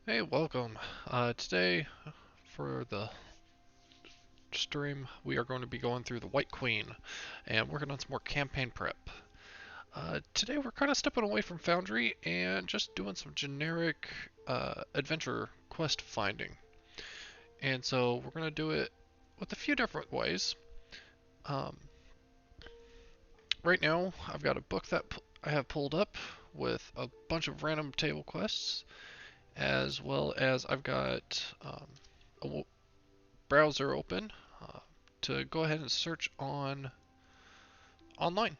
Hey, welcome. Today, for the stream, we are going to be going through the White Queen and working on some more campaign prep. Today, we're kind of stepping away from Foundry and just doing some generic adventure quest finding. And so, we're going to do it with a few different ways. Um, right now, I've got a book that I have pulled up with a bunch of random table quests, as well as I've got a browser open uh, to go ahead and search on online.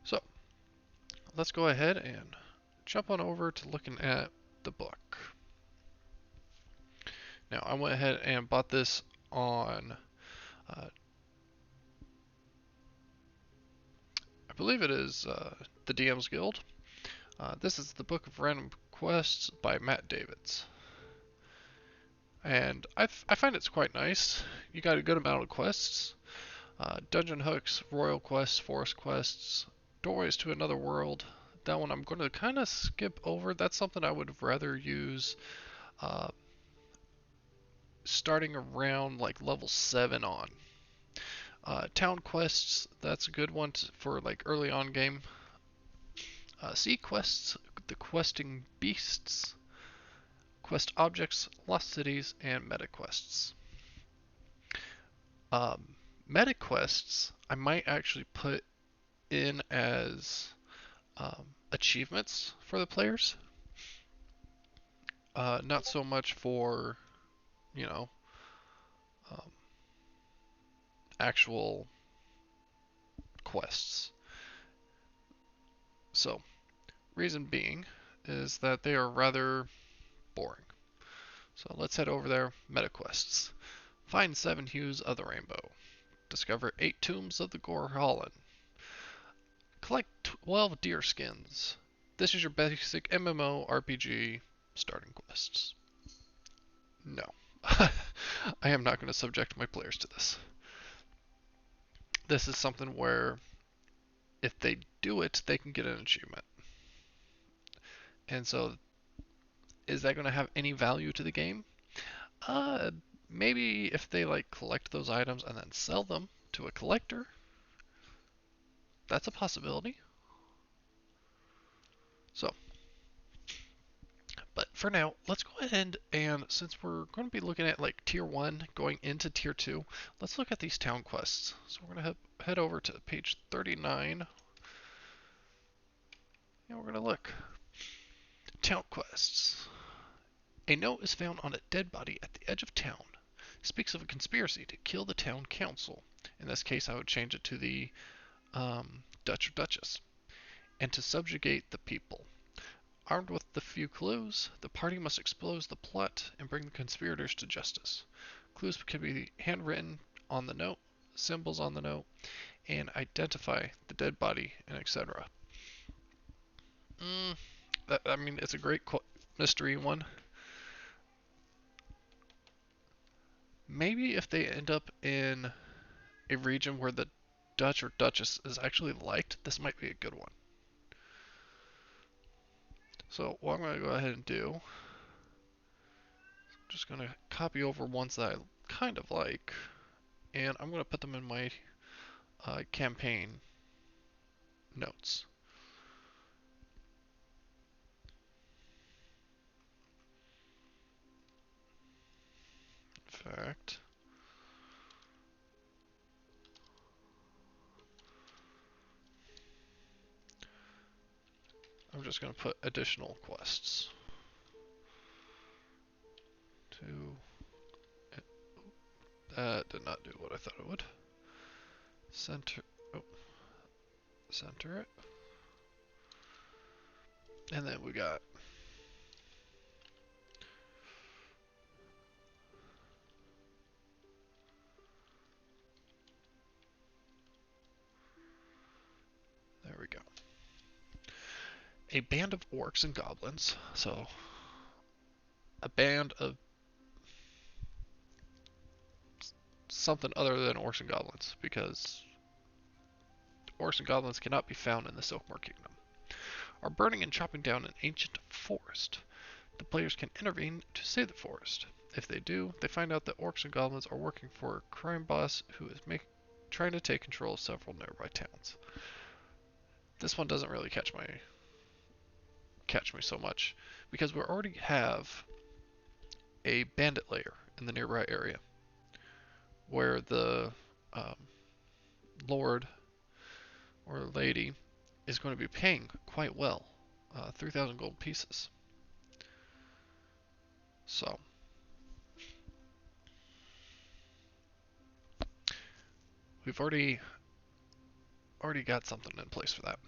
So let's go ahead and jump on over to looking at the book. Now I went ahead and bought this on, I believe it is the DM's Guild. This is the Book of Random Quests by Matt Davids. And I find it's quite nice. You got a good amount of quests. Dungeon hooks, royal quests, forest quests, doorways to another world. That one I'm going to kind of skip over. That's something I would rather use uh, starting around like level 7 on. Town quests, that's a good one for like early on game. Sea quests, the questing beasts, quest objects, lost cities, and meta quests. Um, Meta quests I might actually put in as achievements for the players. Not so much for, you know, um, actual quests. So, reason being is that they are rather boring. So let's head over there. Meta quests. Find 7 hues of the rainbow. Discover 8 tombs of the Gorhallen. Collect 12 deer skins. This is your basic MMO RPG starting quests. No. I am not going to subject my players to this. This is something where if they do it, they can get an achievement. And so, is that going to have any value to the game? Uh, Maybe if they like collect those items and then sell them to a collector, that's a possibility. So, but for now, let's go ahead and since we're going to be looking at like tier 1 going into tier 2, let's look at these town quests. So we're going to head over to page 39 and we're going to look. Town quests. A note is found on a dead body at the edge of town. It speaks of a conspiracy to kill the town council. In this case, I would change it to the Dutch or Duchess. And to subjugate the people. Armed with the few clues, the party must expose the plot and bring the conspirators to justice. Clues can be handwritten on the note, symbols on the note, and identify the dead body, and etc. I mean, it's a great mystery one. Maybe if they end up in a region where the Dutch or Duchess is actually liked, this might be a good one. So what I'm going to go ahead and do, I'm just going to copy over ones that I kind of like, and I'm going to put them in my campaign notes. In fact, I'm just going to put additional quests. That did not do what I thought it would. Center, oh, center it. And then we got there we go. A band of orcs and goblins. So a band of something other than orcs and goblins, because orcs and goblins cannot be found in the Silkmoor Kingdom, are burning and chopping down an ancient forest. The players can intervene to save the forest. If they do, they find out that orcs and goblins are working for a crime boss who is trying to take control of several nearby towns. This one doesn't really catch me so much because we already have a bandit lair in the nearby area where the um, lord or lady is going to be paying quite well, 3,000 gold pieces. So we've already got something in place for that.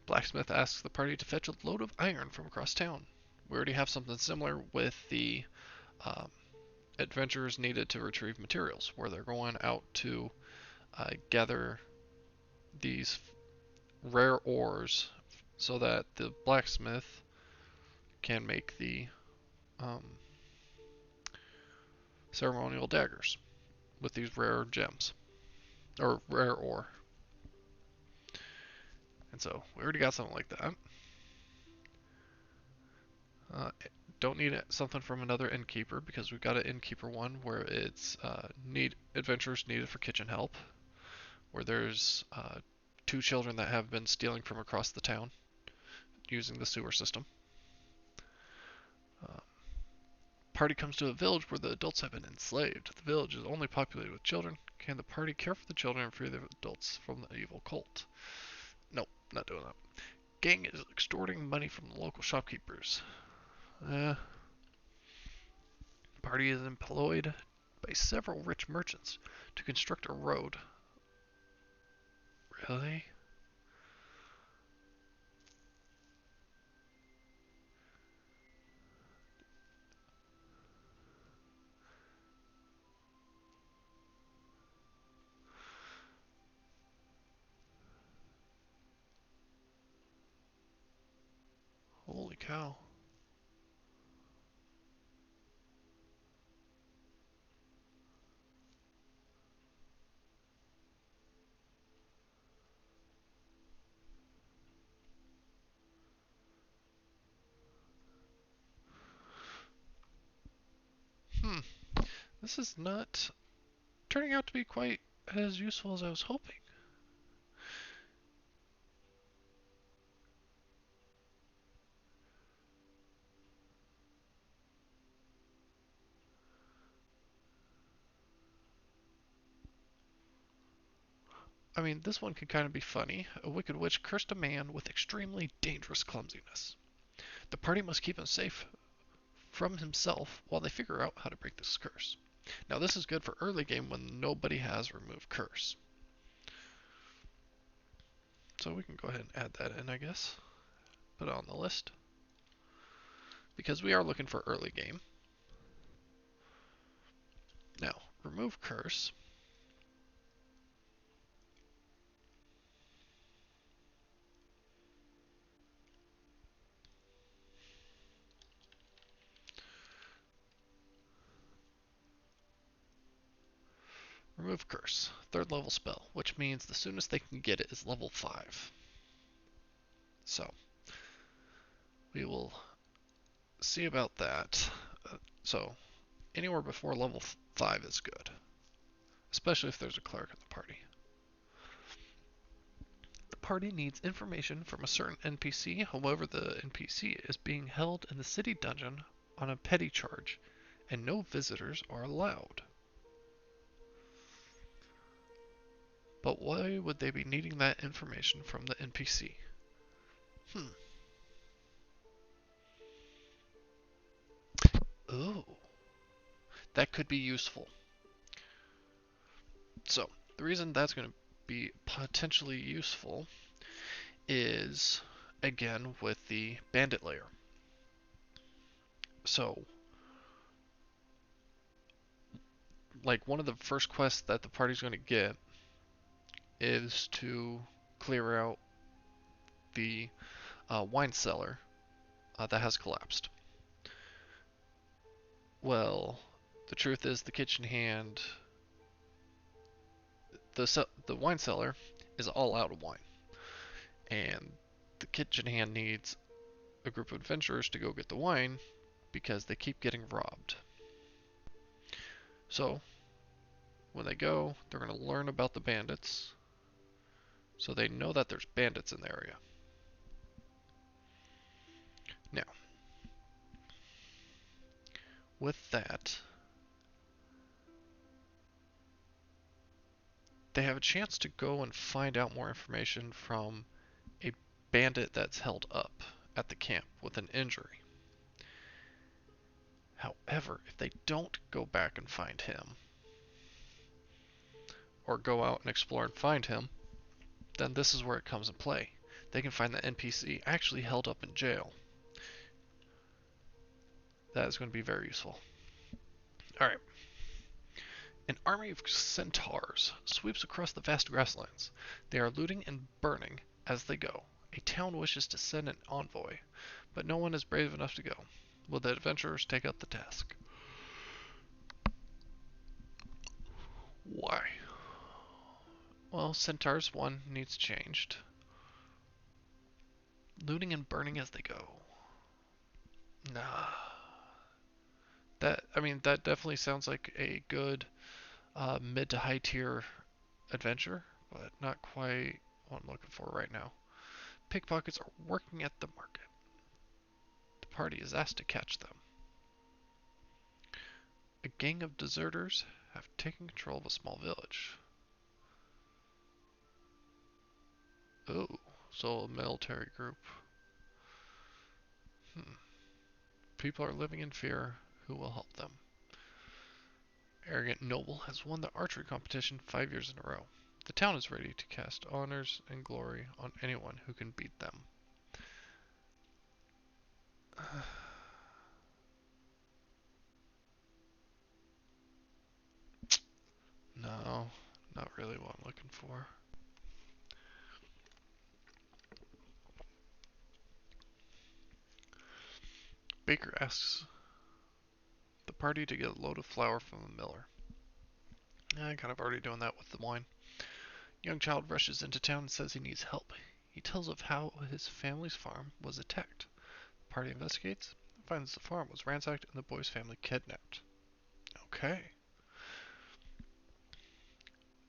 Blacksmith asks the party to fetch a load of iron from across town. We already have something similar with the um, adventurers needed to retrieve materials, where they're going out to gather these rare ores so that the blacksmith can make the um, ceremonial daggers with these rare gems or rare ore. And so we already got something like that. Uh, don't need something from another innkeeper because we've got an innkeeper one where it's adventurers needed for kitchen help, where there's two children that have been stealing from across the town using the sewer system. Uh, Party comes to a village where the adults have been enslaved. The village is only populated with children. Can the party care for the children and free the adults from the evil cult? Nope, not doing that. Gang is extorting money from the local shopkeepers. Party is employed by several rich merchants to construct a road. Really? Holy cow. Hmm. This is not turning out to be quite as useful as I was hoping. I mean, this one could kind of be funny. A wicked witch cursed a man with extremely dangerous clumsiness. The party must keep him safe from himself while they figure out how to break this curse. Now, this is good for early game when nobody has removed curse. So we can go ahead and add that in, I guess. Put it on the list. Because we are looking for early game. Now, remove curse. Remove curse. Third level spell, which means the soonest they can get it is level 5. So, we will see about that. So, anywhere before level 5 is good. Especially if there's a cleric in the party. The party needs information from a certain NPC, however the NPC is being held in the city dungeon on a petty charge, and no visitors are allowed. But why would they be needing that information from the NPC? Oh, that could be useful. So, the reason that's going to be potentially useful is, again, with the bandit lair. So, like, one of the first quests that the party's going to get is to clear out the wine cellar that has collapsed. Well, the truth is the kitchen hand, the wine cellar is all out of wine, and the kitchen hand needs a group of adventurers to go get the wine because they keep getting robbed. So, when they go, they're going to learn about the bandits, so they know that there's bandits in the area. Now, with that, they have a chance to go and find out more information from a bandit that's held up at the camp with an injury. However, if they don't go back and find him, or go out and explore and find him, then this is where it comes in play. They can find the NPC actually held up in jail. That is going to be very useful. Alright. An army of centaurs sweeps across the vast grasslands. They are looting and burning as they go. A town wishes to send an envoy, but no one is brave enough to go. Will the adventurers take up the task? Why? Well, Centaurs 1 needs changed. Looting and burning as they go. Nah. That definitely sounds like a good mid to high tier adventure, but not quite what I'm looking for right now. Pickpockets are working at the market. The party is asked to catch them. A gang of deserters have taken control of a small village. Oh, so a military group. People are living in fear. Who will help them? Arrogant noble has won the archery competition 5 years in a row. The town is ready to cast honors and glory on anyone who can beat them. No, not really what I'm looking for. Baker asks the party to get a load of flour from the miller. I'm kind of already doing that with the wine. Young child rushes into town and says he needs help. He tells of how his family's farm was attacked. The party investigates and finds the farm was ransacked and the boy's family kidnapped. Okay.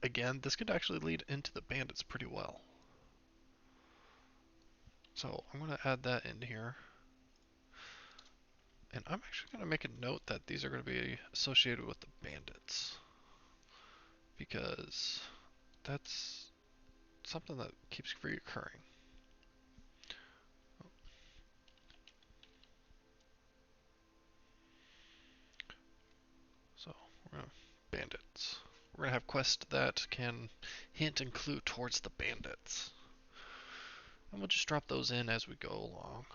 Again, this could actually lead into the bandits pretty well. So I'm going to add that in here. And I'm actually going to make a note that these are going to be associated with the bandits. Because that's something that keeps reoccurring. So, we're going to bandits. We're going to have quests that can hint and clue towards the bandits. And we'll just drop those in as we go along.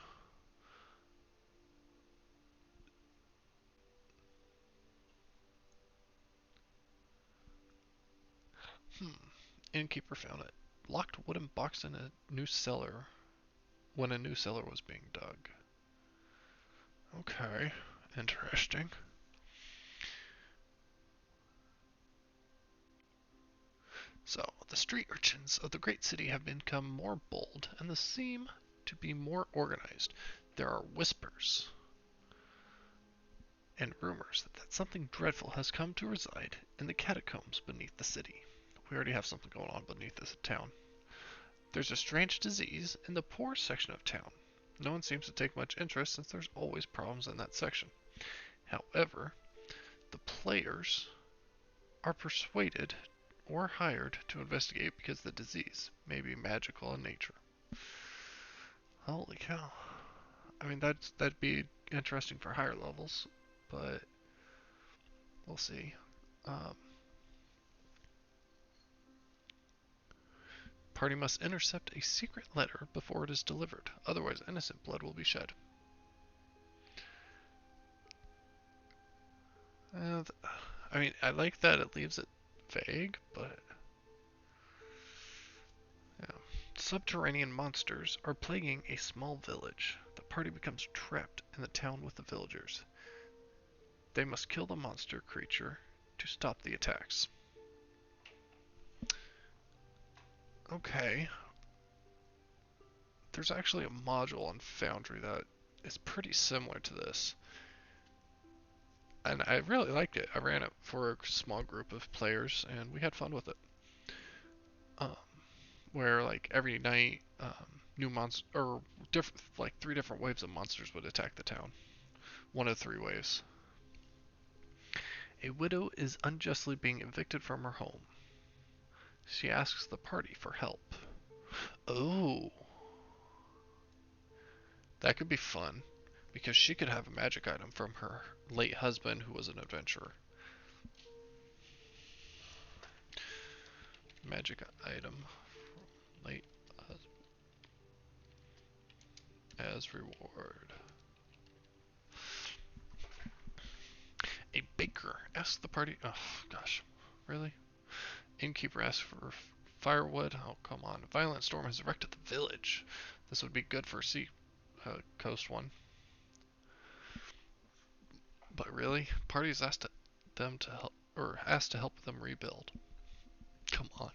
Innkeeper found it. Locked wooden box in a new cellar when a new cellar was being dug. Okay, interesting. So, the street urchins of the great city have become more bold, and they seem to be more organized. There are whispers and rumors that something dreadful has come to reside in the catacombs beneath the city. We already have something going on beneath this town. There's a strange disease in the poor section of town. No one seems to take much interest since there's always problems in that section. However, the players are persuaded or hired to investigate because the disease may be magical in nature. Holy cow. I mean, that'd be interesting for higher levels, but we'll see. Party must intercept a secret letter before it is delivered, otherwise innocent blood will be shed. I mean, I like that it leaves it vague, but yeah. Subterranean monsters are plaguing a small village. The party becomes trapped in the town with the villagers. They must kill the monster creature to stop the attacks. Okay. there's actually a module on Foundry that is pretty similar to this. And I really liked it. I ran it for a small group of players, and we had fun with it. Um, where like every night, new monsters or like 3 different waves of monsters would attack the town. One of 3 waves. A widow is unjustly being evicted from her home. She asks the party for help. Oh, that could be fun, because she could have a magic item from her late husband who was an adventurer. Magic item from late husband as reward. A baker asks the party. Oh gosh, really? Innkeeper asks for firewood. Oh come on! A violent storm has wrecked the village. This would be good for sea coast one. But really, parties asked them to help, or asked to help them rebuild. Come on.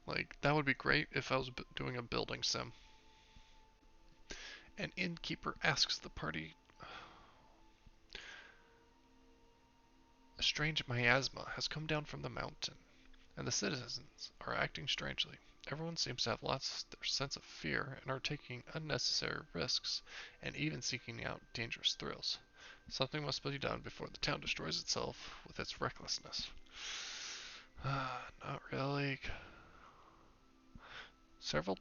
Like, that would be great if I was doing a building sim. An innkeeper asks the party. A strange miasma has come down from the mountain, and the citizens are acting strangely. Everyone seems to have lost their sense of fear and are taking unnecessary risks and even seeking out dangerous thrills. Something must be done before the town destroys itself with its recklessness. Not really. Several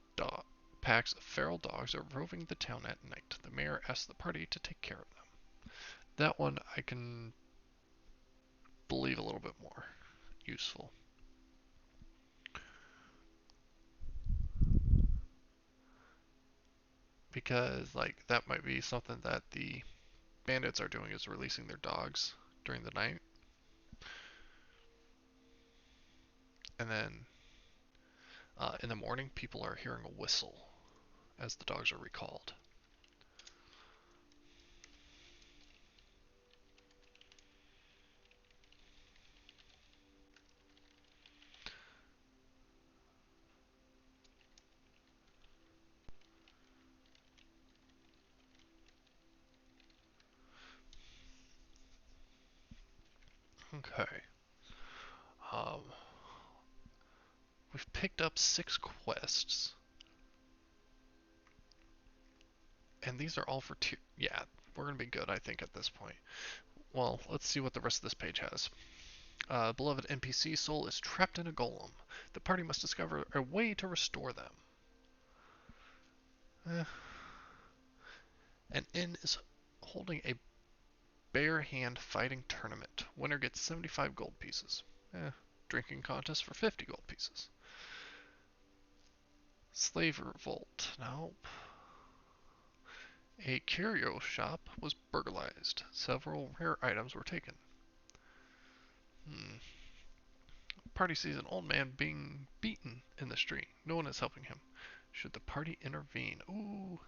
packs of feral dogs are roving the town at night. The mayor asks the party to take care of them. That one I can believe a little bit more useful. Because, like, that might be something that the bandits are doing, is releasing their dogs during the night. And then in the morning, people are hearing a whistle as the dogs are recalled. Okay. Um, we've picked up 6 quests. And these are all for tier. Yeah, we're going to be good, I think, at this point. Well, let's see what the rest of this page has. Beloved NPC soul is trapped in a golem. The party must discover a way to restore them. An inn is holding a bare hand fighting tournament. Winner gets 75 gold pieces. Drinking contest for 50 gold pieces. Slave revolt. Nope. A curio shop was burglarized. Several rare items were taken. Party sees an old man being beaten in the street. No one is helping him. Should the party intervene? Ooh.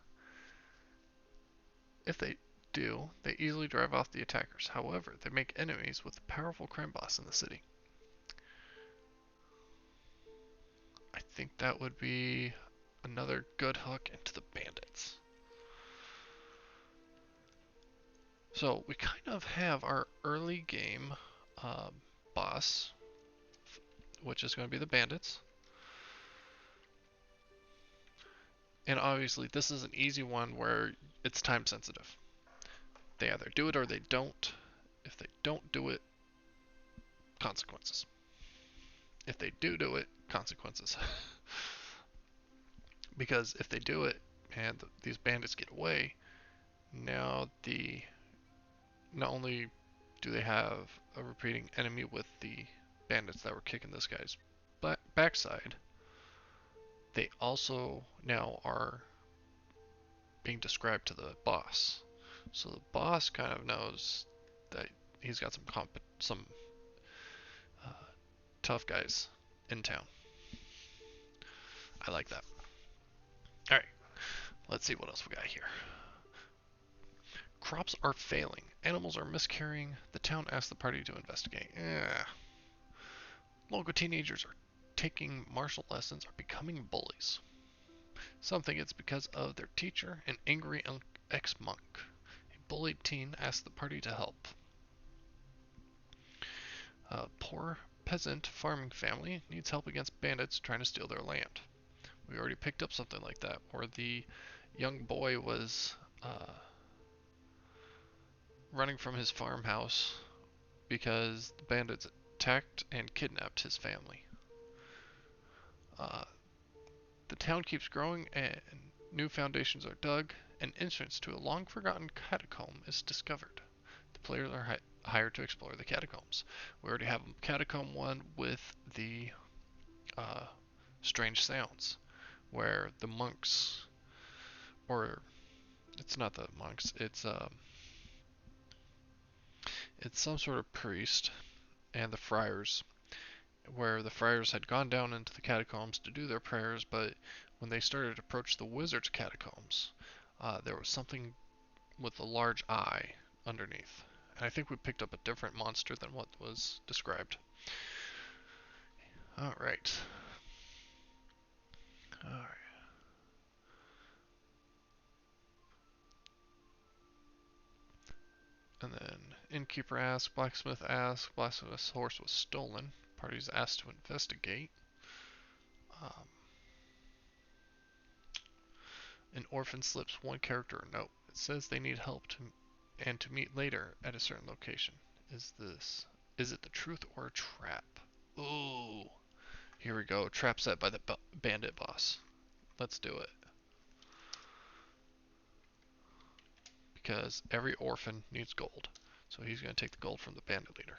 If they do, they easily drive off the attackers. However, they make enemies with the powerful crime boss in the city. I think that would be another good hook into the bandits. So we kind of have our early game boss, which is going to be the bandits. And obviously this is an easy one where it's time sensitive. They either do it or they don't. If they don't do it, consequences. If they do it, consequences. Because if they do it and these bandits get away, now not only do they have a repeating enemy with the bandits that were kicking this guy's backside, they also now are being described to the boss. So the boss kind of knows that he's got some uh, tough guys in town. I like that. All right, let's see what else we got here. Crops are failing. Animals are miscarrying. The town asks the party to investigate. Local teenagers are taking martial lessons, are becoming bullies. Some think it's because of their teacher, an angry ex-monk. A bullied teen asks the party to help. A poor peasant farming family needs help against bandits trying to steal their land. We already picked up something like that, where the young boy was running from his farmhouse because the bandits attacked and kidnapped his family. Uh, the town keeps growing and new foundations are dug. An entrance to a long-forgotten catacomb is discovered. The players are hired to explore the catacombs. We already have a catacomb one with the strange sounds, where the monks, or it's not the monks, it's some sort of priest and the friars, where the friars had gone down into the catacombs to do their prayers, but when they started to approach the wizard's catacombs, there was something with a large eye underneath. And I think we picked up a different monster than what was described. Alright. Alright. And then innkeeper asks, blacksmith's horse was stolen. Parties asked to investigate. Um, an orphan slips one character a note. It says they need help to meet later at a certain location. Is it the truth or a trap? Ooh, here we go. Trap set by the bandit boss. Let's do it. Because every orphan needs gold. So he's going to take the gold from the bandit leader.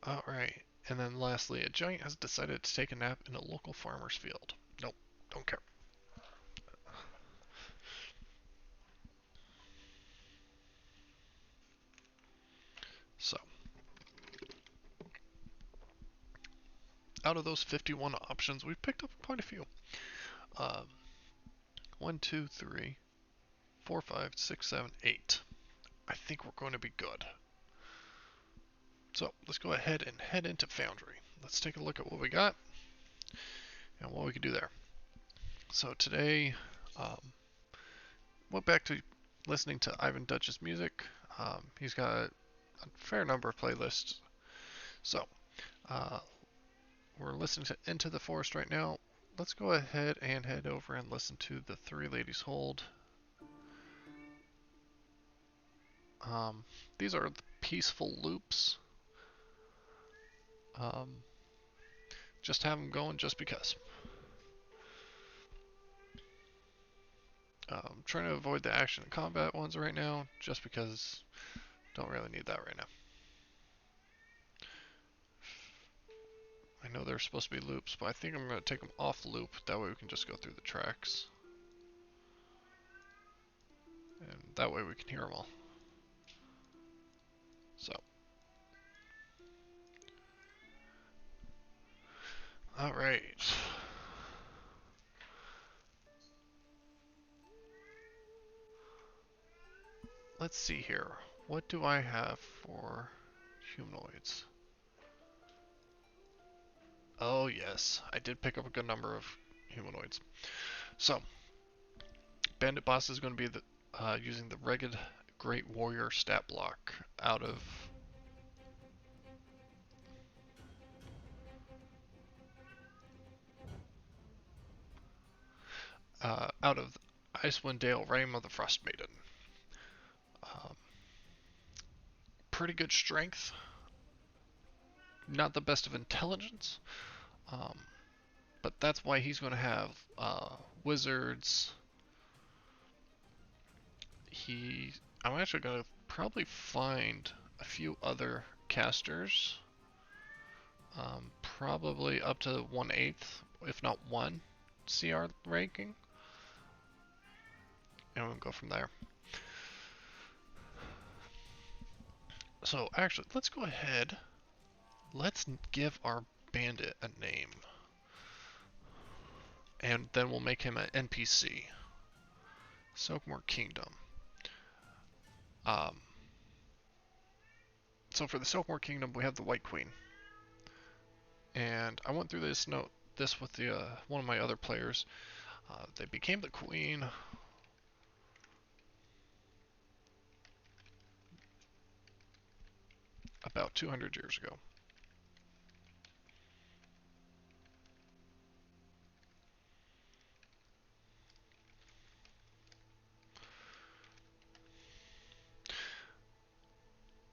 Alright, and then lastly, a giant has decided to take a nap in a local farmer's field. Nope, don't care. So, out of those 51 options, we've picked up quite a few. 1, 2, 3, 4, 5, 6, 7, 8. I think we're going to be good. So, let's go ahead and head into Foundry. Let's take a look at what we got and what we can do there. So today, went back to listening to Ivan Dutch's music. He's got a fair number of playlists. So, uh, we're listening to Into the Forest right now. Let's go ahead and head over and listen to The Three Ladies Hold. These are the peaceful loops. Just have them going just because. Trying to avoid the action and combat ones right now, just because don't really need that right now. I know they're supposed to be loops, but I think I'm going to take them off loop. That way we can just go through the tracks. And that way we can hear them all. So. Alright. Let's see here. What do I have for humanoids? Oh yes, I did pick up a good number of humanoids. So, bandit boss is going to be using the Ragged Great Warrior stat block out of Icewind Dale, Realm of the Frost Maiden. Um, pretty good strength. Not the best of intelligence. Um, but that's why he's going to have wizards. I'm actually going to probably find a few other casters. Probably up to 1/8, if not 1 CR ranking. And we'll go from there. So actually, let's go ahead. Let's give our bandit a name. And then we'll make him an NPC. Soakmore Kingdom. So for the Silkmoor Kingdom, we have the White Queen. And I went through this with the one of my other players. They became the queen about 200 years ago.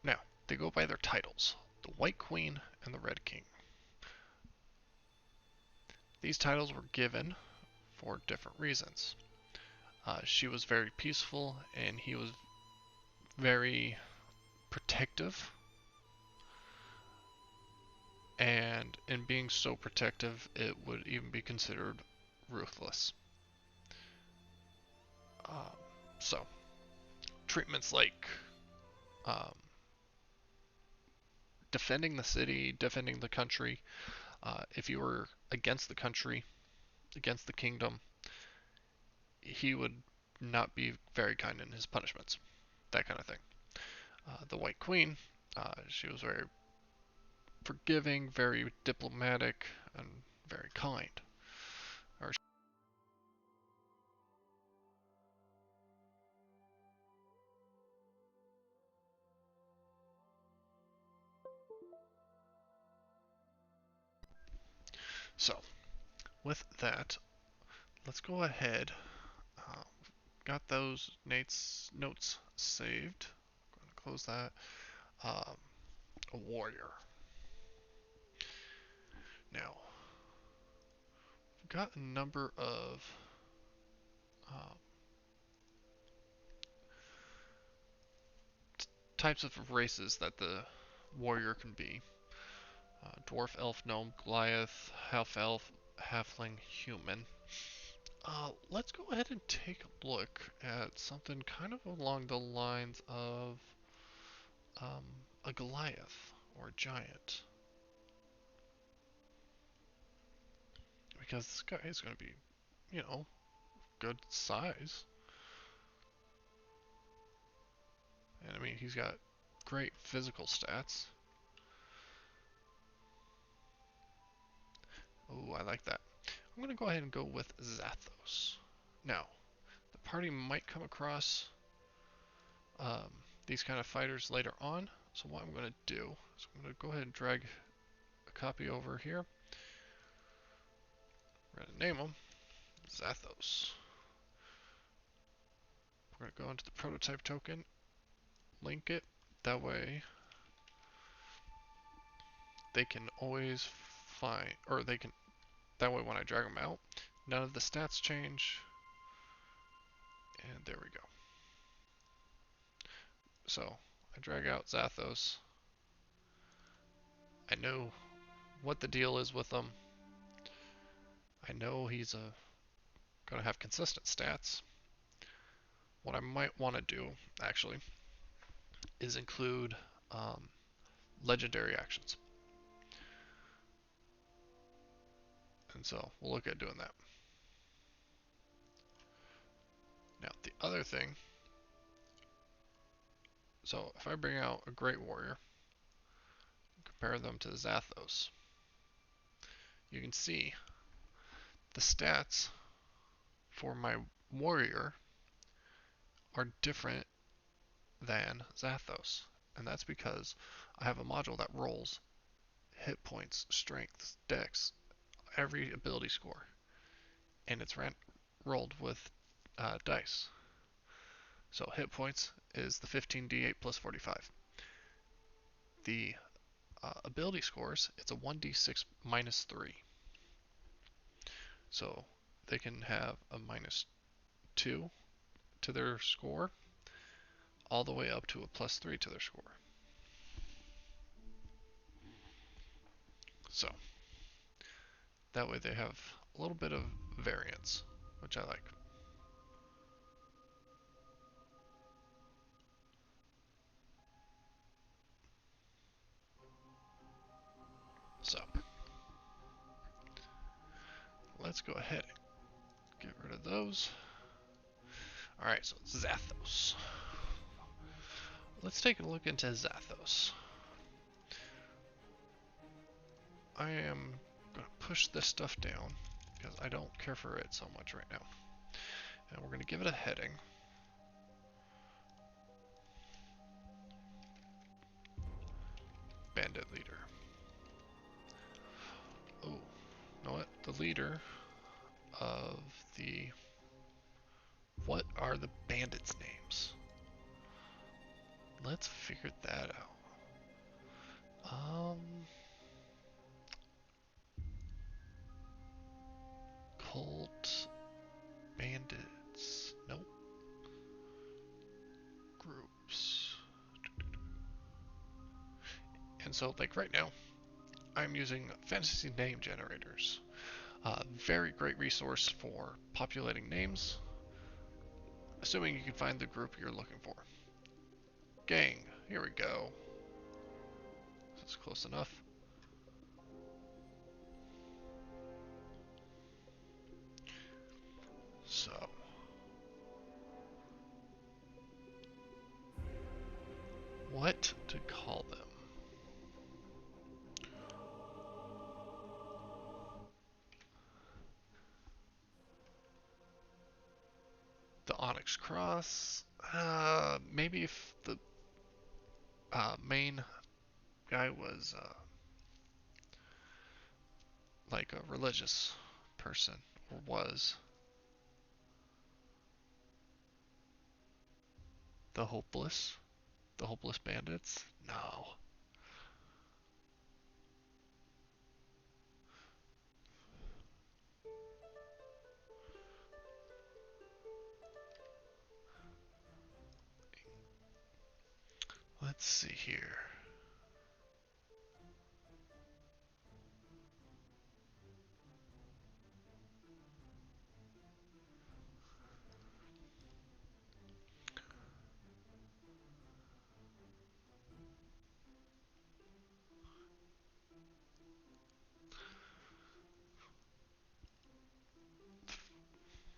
Now, they go by their titles, the White Queen and the Red King. These titles were given for different reasons. She was very peaceful and he was very protective. And in being so protective, it would even be considered ruthless. Um, so, treatments like um, defending the city, defending the country. If you were against the country, against the kingdom, he would not be very kind in his punishments. That kind of thing. The White Queen, she was very forgiving, very diplomatic, and very kind. Or so, with that, let's go ahead. Uh, got those notes saved. I'm going to close that. Um, a warrior. Now, we've got a number of uh, types of races that the warrior can be. Dwarf, elf, gnome, Goliath, half elf, halfling, human. Let's go ahead and take a look at something kind of along the lines of um, a Goliath or a giant. Because this guy is going to be, good size. And I mean, he's got great physical stats. Oh, I like that. I'm going to go ahead and go with Zathos. Now, the party might come across these kind of fighters later on. So what I'm going to do is I'm going to go ahead and drag a copy over here. We're going to name him Zathos. We're going to go into the prototype token, link it. That way they can always find, or they can, that way when I drag them out, none of the stats change. And there we go. So I drag out Zathos. I know what the deal is with him. I know he's gonna have consistent stats. What I might want to do, actually, is include um, legendary actions. And so we'll look at doing that. Now, the other thing, so if I bring out a Great Warrior, compare them to Zathos, you can see the stats for my warrior are different than Zathos. And that's because I have a module that rolls hit points, strength, dex, every ability score. And it's rolled with dice. So hit points is the 15d8 plus 45. The ability scores, it's a 1d6 minus 3. So they can have a minus 2 to their score, all the way up to a plus 3 to their score. So that way they have a little bit of variance, which I like. So let's go ahead and get rid of those. Alright, so Zathos. Let's take a look into Zathos. I am going to push this stuff down because I don't care for it so much right now. And we're going to give it a heading. Bandit leader. Oh, you know what? The leader of the... What are the bandits' names? Let's figure that out. Cult... Bandits... Nope. Groups. And so, like right now, I'm using fantasy name generators. Very great resource for populating names, assuming you can find the group you're looking for. Gang, here we go. This is close enough. So, what to call them? The Onyx Cross. Maybe if the main guy was like a religious person, or was. The Hopeless? The Hopeless Bandits? No. Let's see here.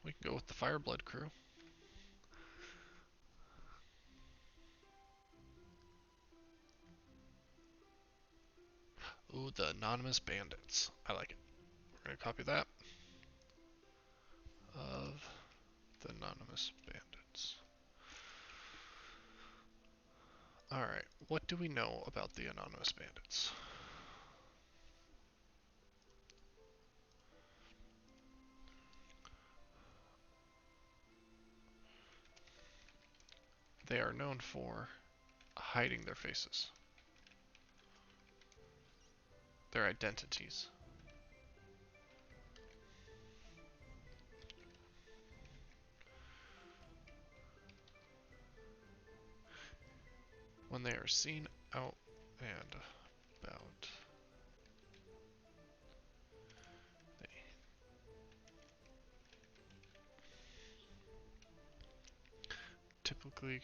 We can go with the Fireblood crew. Ooh, the Anonymous Bandits. I like it. We're going to copy that. Of the Anonymous Bandits. Alright, what do we know about the Anonymous Bandits? They are known for hiding their faces, their identities. When they are seen out and about, they typically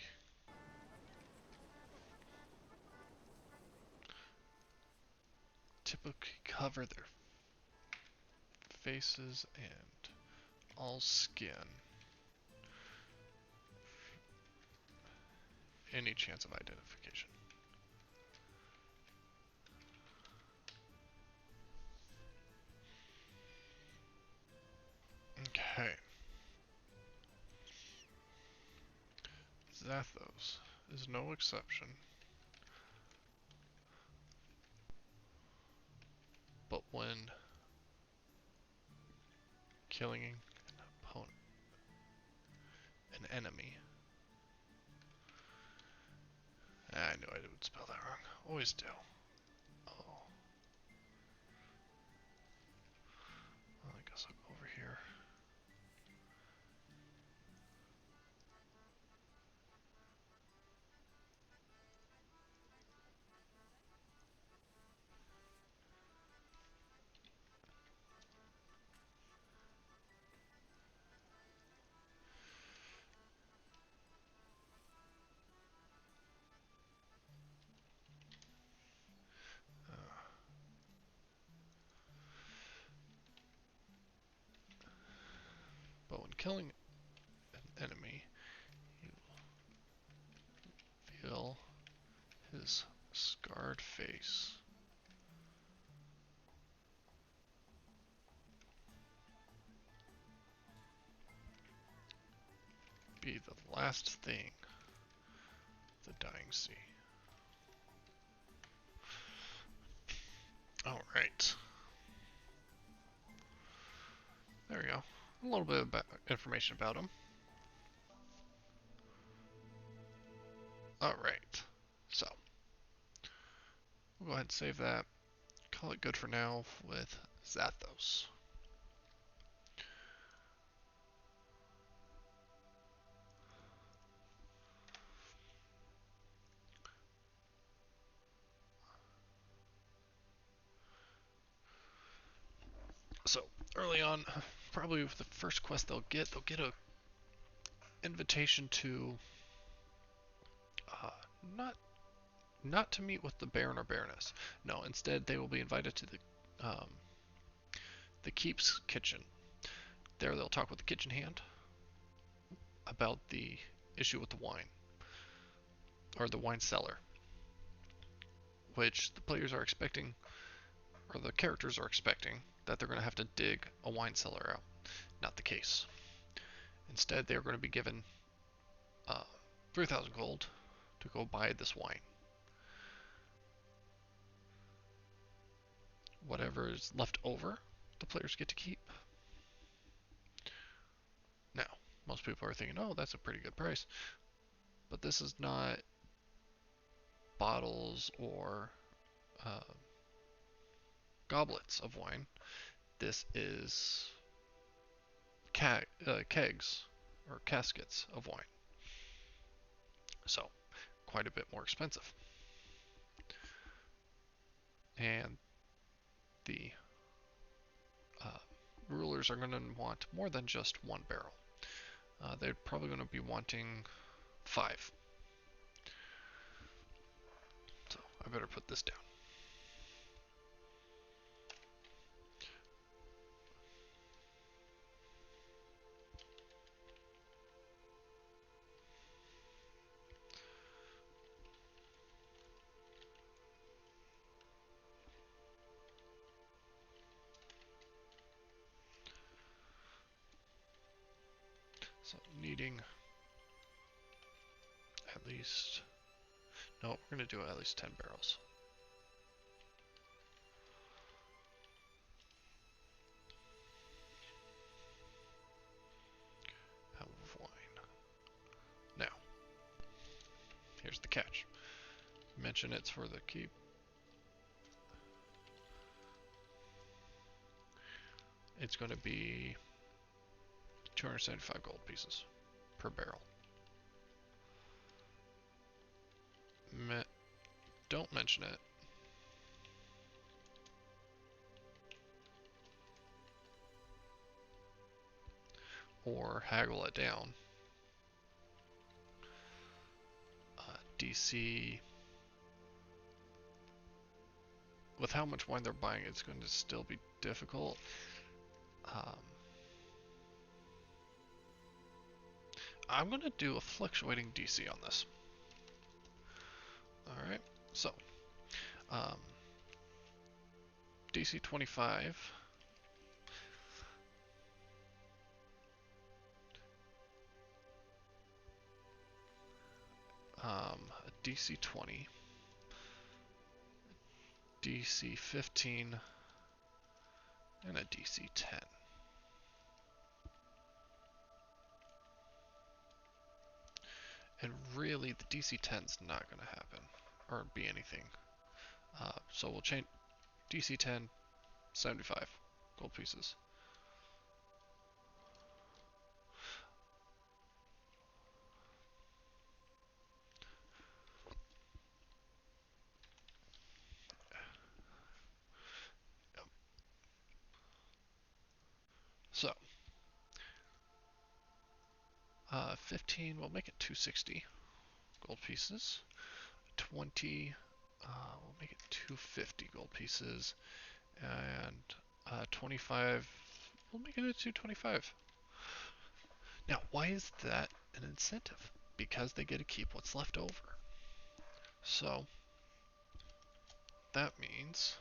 cover their faces and all skin. Any chance of identification. Okay. Zathos is no exception. But when killing an opponent, an enemy. I knew I would spell that wrong. Always do. Oh. Well, I guess I'll go over here. But when killing an enemy, you feel his scarred face. be the last thing. The dying sea. Alright. There we go. A little bit of information about him. Alright. So, we'll go ahead and save that. Call it good for now with Zathos. So, early on, probably the first quest they'll get a invitation to uh, not not to meet with the Baron or Baroness. No, instead they will be invited to the Keep's kitchen. There they'll talk with the kitchen hand about the issue with the wine, or the wine cellar, which the players are expecting, or the characters are expecting, that they're going to have to dig a wine cellar out. Not the case. Instead, they are going to be given 3,000 gold to go buy this wine. Whatever is left over, the players get to keep. Now, most people are thinking, oh, that's a pretty good price. But this is not bottles or uh, goblets of wine. This is kegs or caskets of wine. So, quite a bit more expensive. And the rulers are going to want more than just one barrel. They're probably going to be wanting 5. So I better put this down. So needing at least, no, we're going to do at least 10 barrels. Of wine. Now, here's the catch. Mention it's for the keep. It's going to be 275 gold pieces per barrel. Don't mention it. Or haggle it down. DC, with how much wine they're buying, it's going to still be difficult. I'm going to do a fluctuating DC on this. Alright, so DC 25. A DC 20. DC 15. And a DC 10. And really, the DC 10's not going to happen, or be anything. So we'll change DC 10, 75 gold pieces. So, 15, we'll make it 260 gold pieces. 20, we'll make it 250 gold pieces. And 25, we'll make it a 225. Now, why is that an incentive? Because they get to keep what's left over. So, that means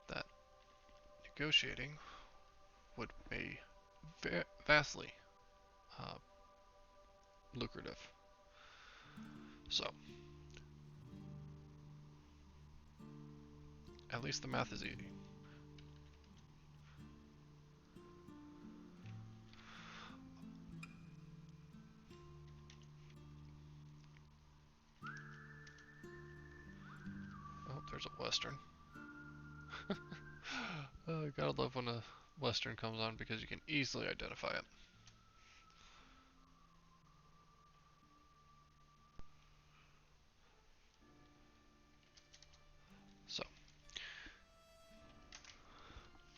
that negotiating would be vastly uh, lucrative. So, at least the math is easy. Oh, there's a Western. Gotta love when a Western comes on because you can easily identify it. So,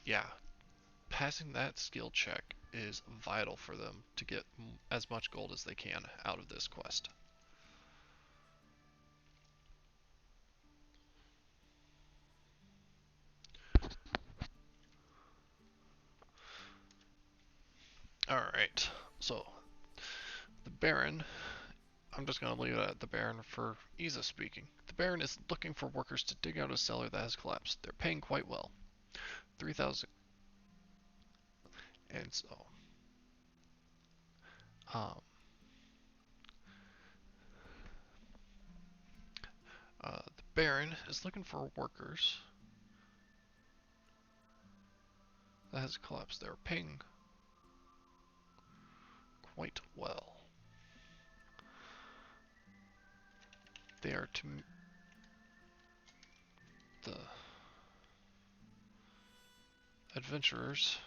yeah, passing that skill check is vital for them to get as much gold as they can out of this quest. Alright, so the Baron, I'm just going to leave it at the Baron for ease of speaking. The Baron is looking for workers to dig out a cellar that has collapsed. They're paying quite well. 3,000. And so, um, the Baron is looking for workers that has collapsed. They're paying quite well. They are to the adventurers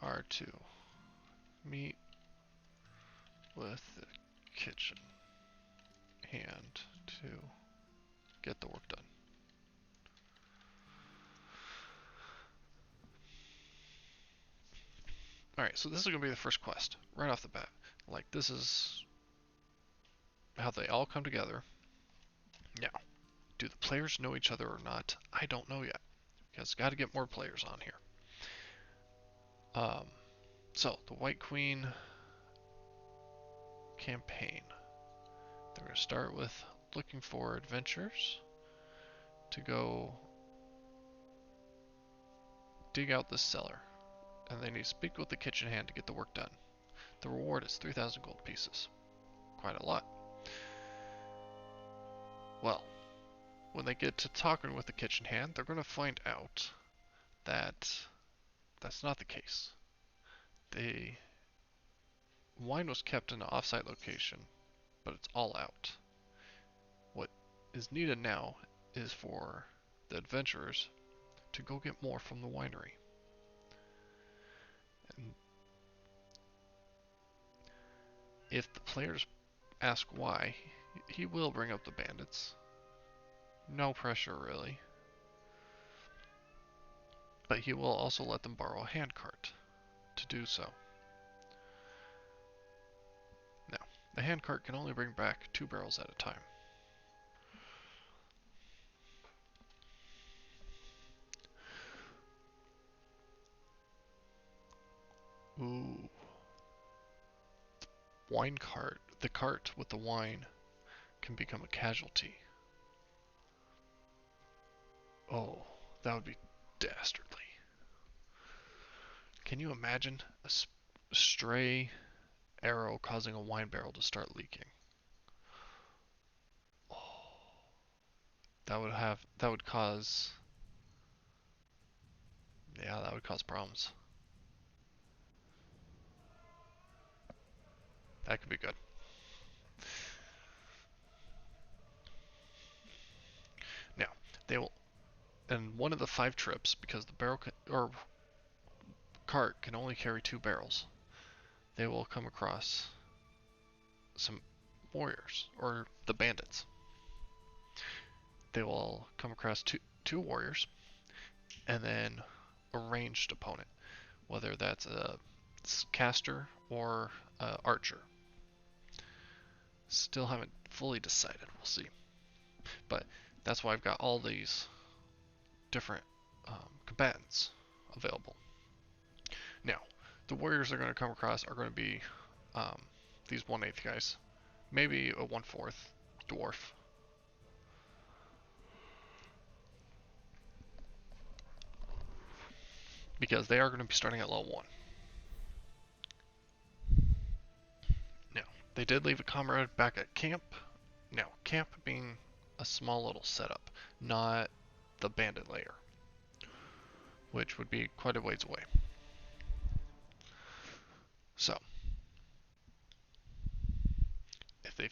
are to meet with the kitchen hand to get the work done. Alright, so this is going to be the first quest, right off the bat. Like, this is how they all come together. Now, do the players know each other or not? I don't know yet, because got to get more players on here. So, the White Queen campaign. They're going to start with looking for adventurers to go dig out this cellar, and they need to speak with the kitchen hand to get the work done. The reward is 3,000 gold pieces. Quite a lot. Well, when they get to talking with the kitchen hand, they're going to find out that that's not the case. The wine was kept in an offsite location, but it's all out. What is needed now is for the adventurers to go get more from the winery. And if the players ask why, he will bring up the bandits. No pressure, really. But he will also let them borrow a handcart to do so. Now, the handcart can only bring back 2 barrels at a time. Ooh. Wine cart. The cart with the wine can become a casualty. Oh, that would be dastardly. Can you imagine a stray arrow causing a wine barrel to start leaking? Oh, that would cause, yeah, that would cause problems. That could be good. Now, they will, in one of the 5 trips, because the barrel or cart can only carry 2 barrels, they will come across some warriors, or the bandits. They will come across two warriors, and then a ranged opponent, whether that's a caster or a archer. Still haven't fully decided, we'll see. But that's why I've got all these different combatants available. Now, the warriors they're going to come across are going to be these 1/8 guys, maybe a 1/4 dwarf. Because they are going to be starting at level 1. They did leave a comrade back at camp. Now, camp being a small little setup, not the bandit lair, which would be quite a ways away. So, if they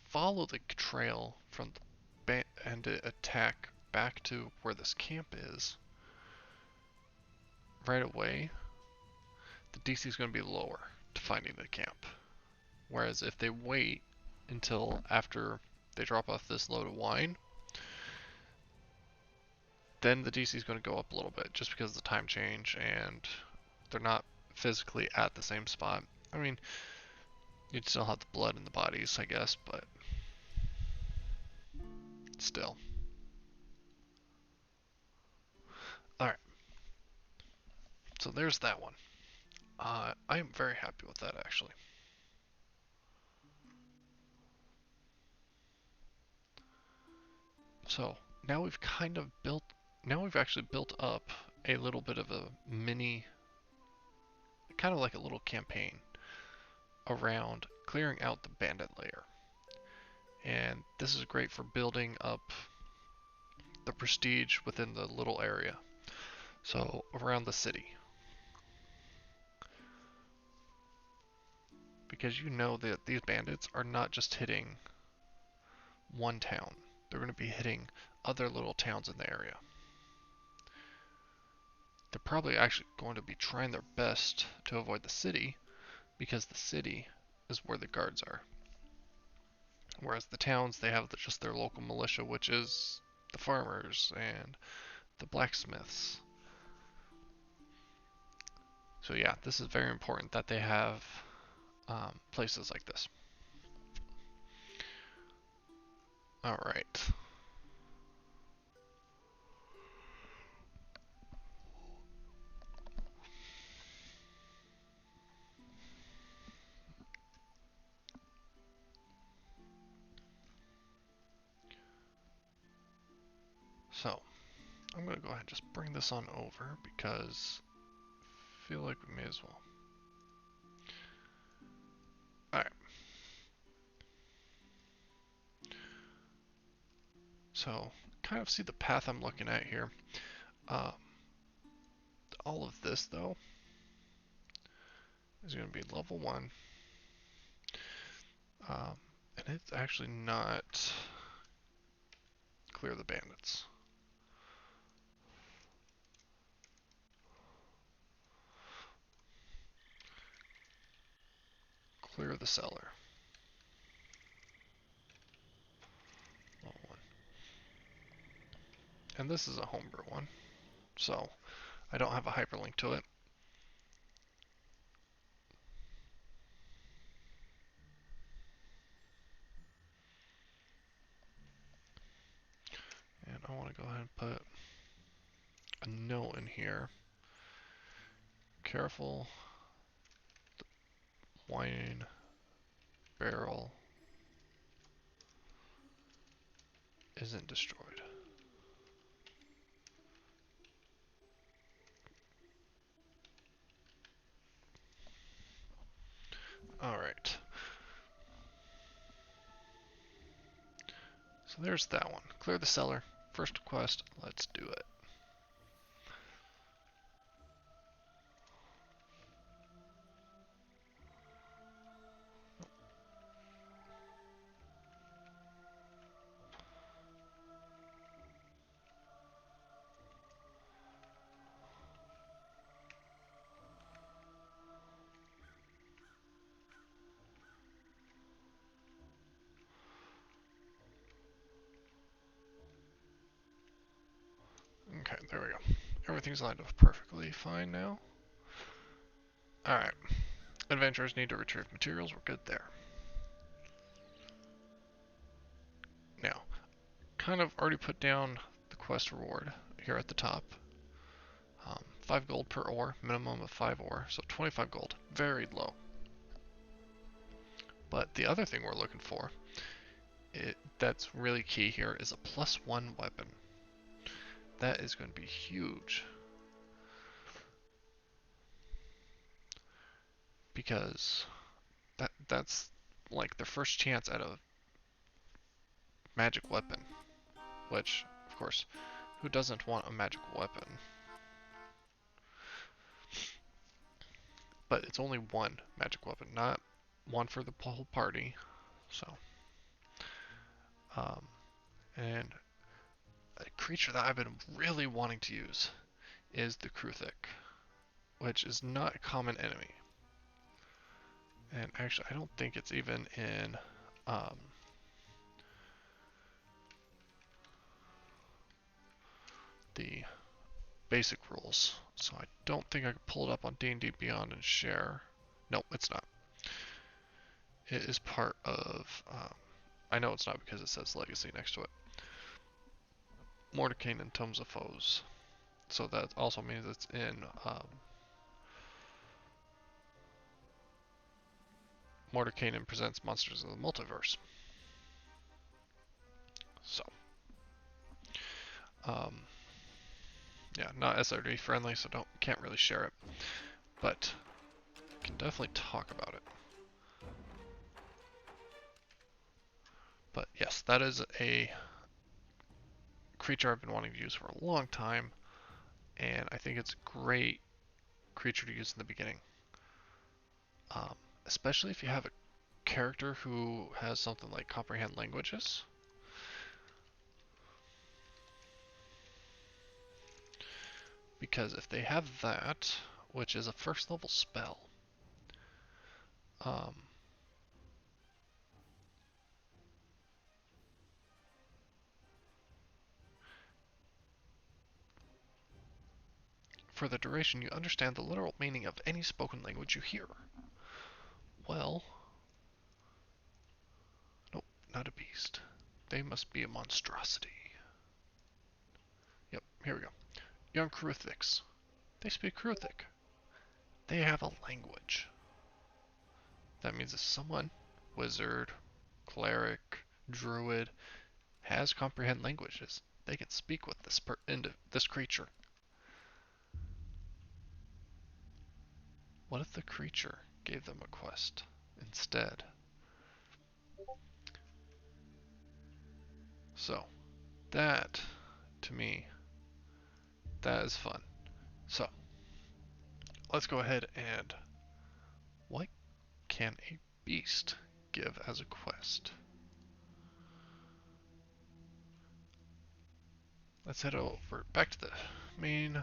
follow the trail from the bandit attack back to where this camp is, right away, the DC is going to be lower to finding the camp. Whereas if they wait until after they drop off this load of wine, then the DC is going to go up a little bit just because of the time change and they're not physically at the same spot. I mean, you'd still have the blood in the bodies, I guess, but still. Alright, so there's that one. I am very happy with that, actually. So, now we've now we've actually built up a little bit of a mini, kind of like a little campaign around clearing out the bandit layer. And this is great for building up the prestige within the little area. So, around the city. Because you know that these bandits are not just hitting one town. They're going to be hitting other little towns in the area. They're probably actually going to be trying their best to avoid the city, because the city is where the guards are. Whereas the towns, they have just their local militia, which is the farmers and the blacksmiths. So yeah, this is very important that they have places like this. Alright. So, I'm going to go ahead and just bring this on over because I feel like we may as well. Alright. So, kind of see the path I'm looking at here. All of this, though, is going to be level 1. And it's actually not clear the bandits. Clear the cellar. Level 1. And this is a homebrew one, so I don't have a hyperlink to it. And I want to go ahead and put a note in here. Careful, the wine barrel isn't destroyed. Alright. So there's that one. Clear the cellar. First quest, let's do it. Okay, there we go. Everything's lined up perfectly fine now. Alright. Adventurers need to retrieve materials. We're good there. Now, kind of already put down the quest reward here at the top. 5 gold per ore, minimum of 5 ore, so 25 gold. Very low. But the other thing we're looking for, that's really key here, is a +1 weapon. That is going to be huge. Because that's like their first chance at a magic weapon, which, of course, who doesn't want a magical weapon? But it's only one magic weapon, not one for the whole party. So, um, and a creature that I've been really wanting to use is the Kruthic, which is not a common enemy. And actually, I don't think it's even in the basic rules. So I don't think I could pull it up on D&D Beyond and share. Nope, it's not. It is part of... I know it's not because it says Legacy next to it. Mordecane and Tomes of Foes. So that also means it's in Mordecane Presents Monsters of the Multiverse. So, yeah, not SRD friendly, so can't really share it, but can definitely talk about it. But yes, that is a creature I've been wanting to use for a long time, and I think it's a great creature to use in the beginning. Especially if you have a character who has something like comprehend languages. Because if they have that, which is a first level spell, for the duration you understand the literal meaning of any spoken language you hear. Well, nope, not a beast. They must be a monstrosity. Yep, here we go. Young Kruthics. They speak Kruthic. They have a language. That means if someone, wizard, cleric, druid, has comprehend languages, they can speak with this creature. What if the creature gave them a quest instead? So, that, to me, that is fun. So, let's go ahead and... What can a beast give as a quest? Let's head over back to the main...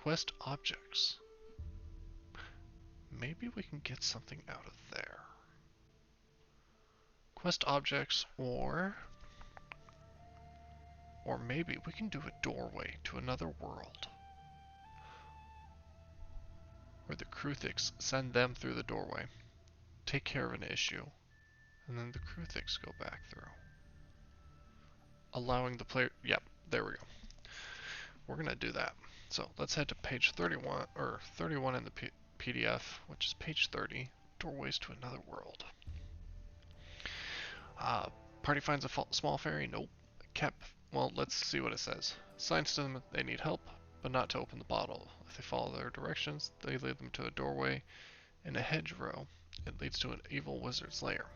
Quest objects. Maybe we can get something out of there. Quest objects, or maybe we can do a doorway to another world. Where the Kruthics send them through the doorway, take care of an issue, and then the Kruthics go back through. Allowing the player... Yep, there we go. We're gonna do that. So let's head to page 31, or 31 in the PDF, which is page 30, Doorways to Another World. Party finds a small fairy? Nope. Well, let's see what it says. Signs to them that they need help, but not to open the bottle. If they follow their directions, they lead them to a doorway in a hedgerow. It leads to an evil wizard's lair.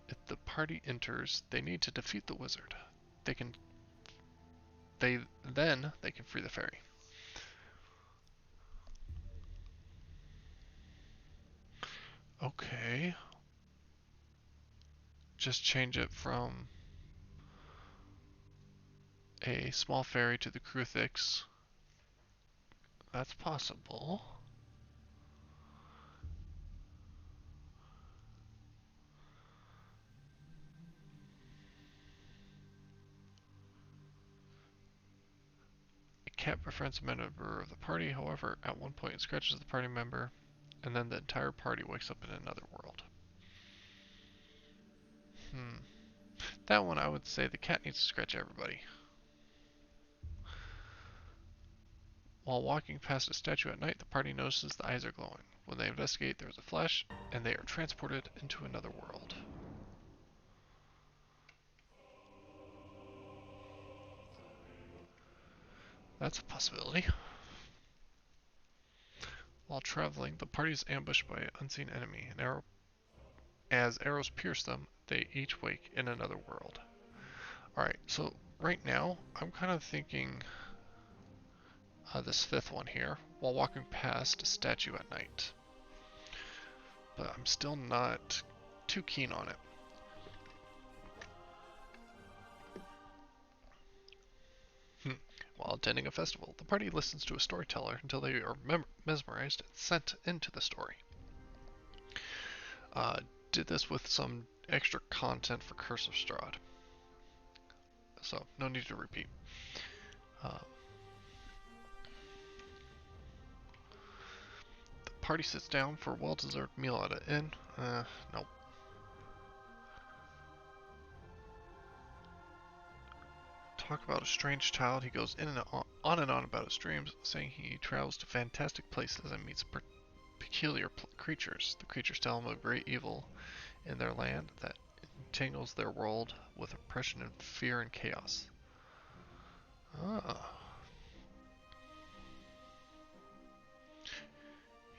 If the party enters, they need to defeat the wizard. They can free the fairy. Okay. Just change it from a small fairy to the Kruthics. That's possible. A cat befriends a member of the party, however, at one point it scratches the party member, and then the entire party wakes up in another world. That one I would say the cat needs to scratch everybody. While walking past a statue at night, the party notices the eyes are glowing. When they investigate, there is a flash, and they are transported into another world. That's a possibility. While traveling, the party is ambushed by an unseen enemy, and as arrows pierce them, they each wake in another world. Alright, so right now, I'm kind of thinking this fifth one here, while walking past a statue at night. But I'm still not too keen on it. While attending a festival, the party listens to a storyteller until they are mesmerized and sent into the story. Did this with some extra content for Curse of Strahd, so no need to repeat. The party sits down for a well-deserved meal at an inn. Nope. Talk about a strange child. He goes in and on and on about his dreams, saying he travels to fantastic places and meets peculiar creatures. The creatures tell him of great evil in their land that entangles their world with oppression and fear and chaos. Ah.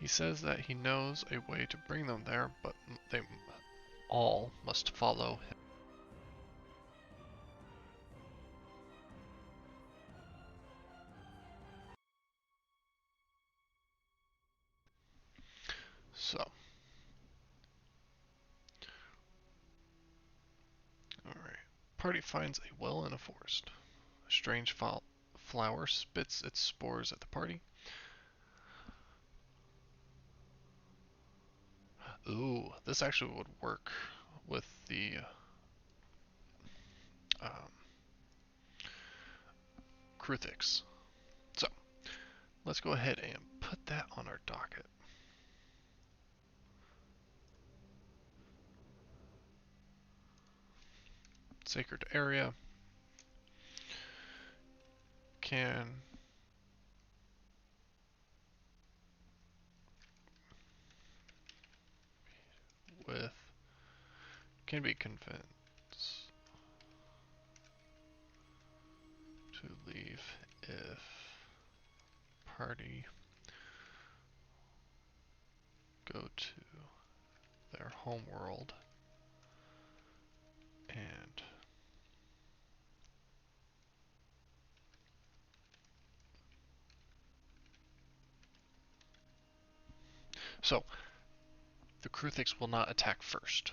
He says that he knows a way to bring them there, but they all must follow him. So, alright. Party finds a well in a forest. A strange flower spits its spores at the party. Ooh, this actually would work with the um, Kruthix. So, let's go ahead and put that on our docket. Sacred area can with can be convinced to leave if party go to their homeworld and so the Kruthix will not attack first.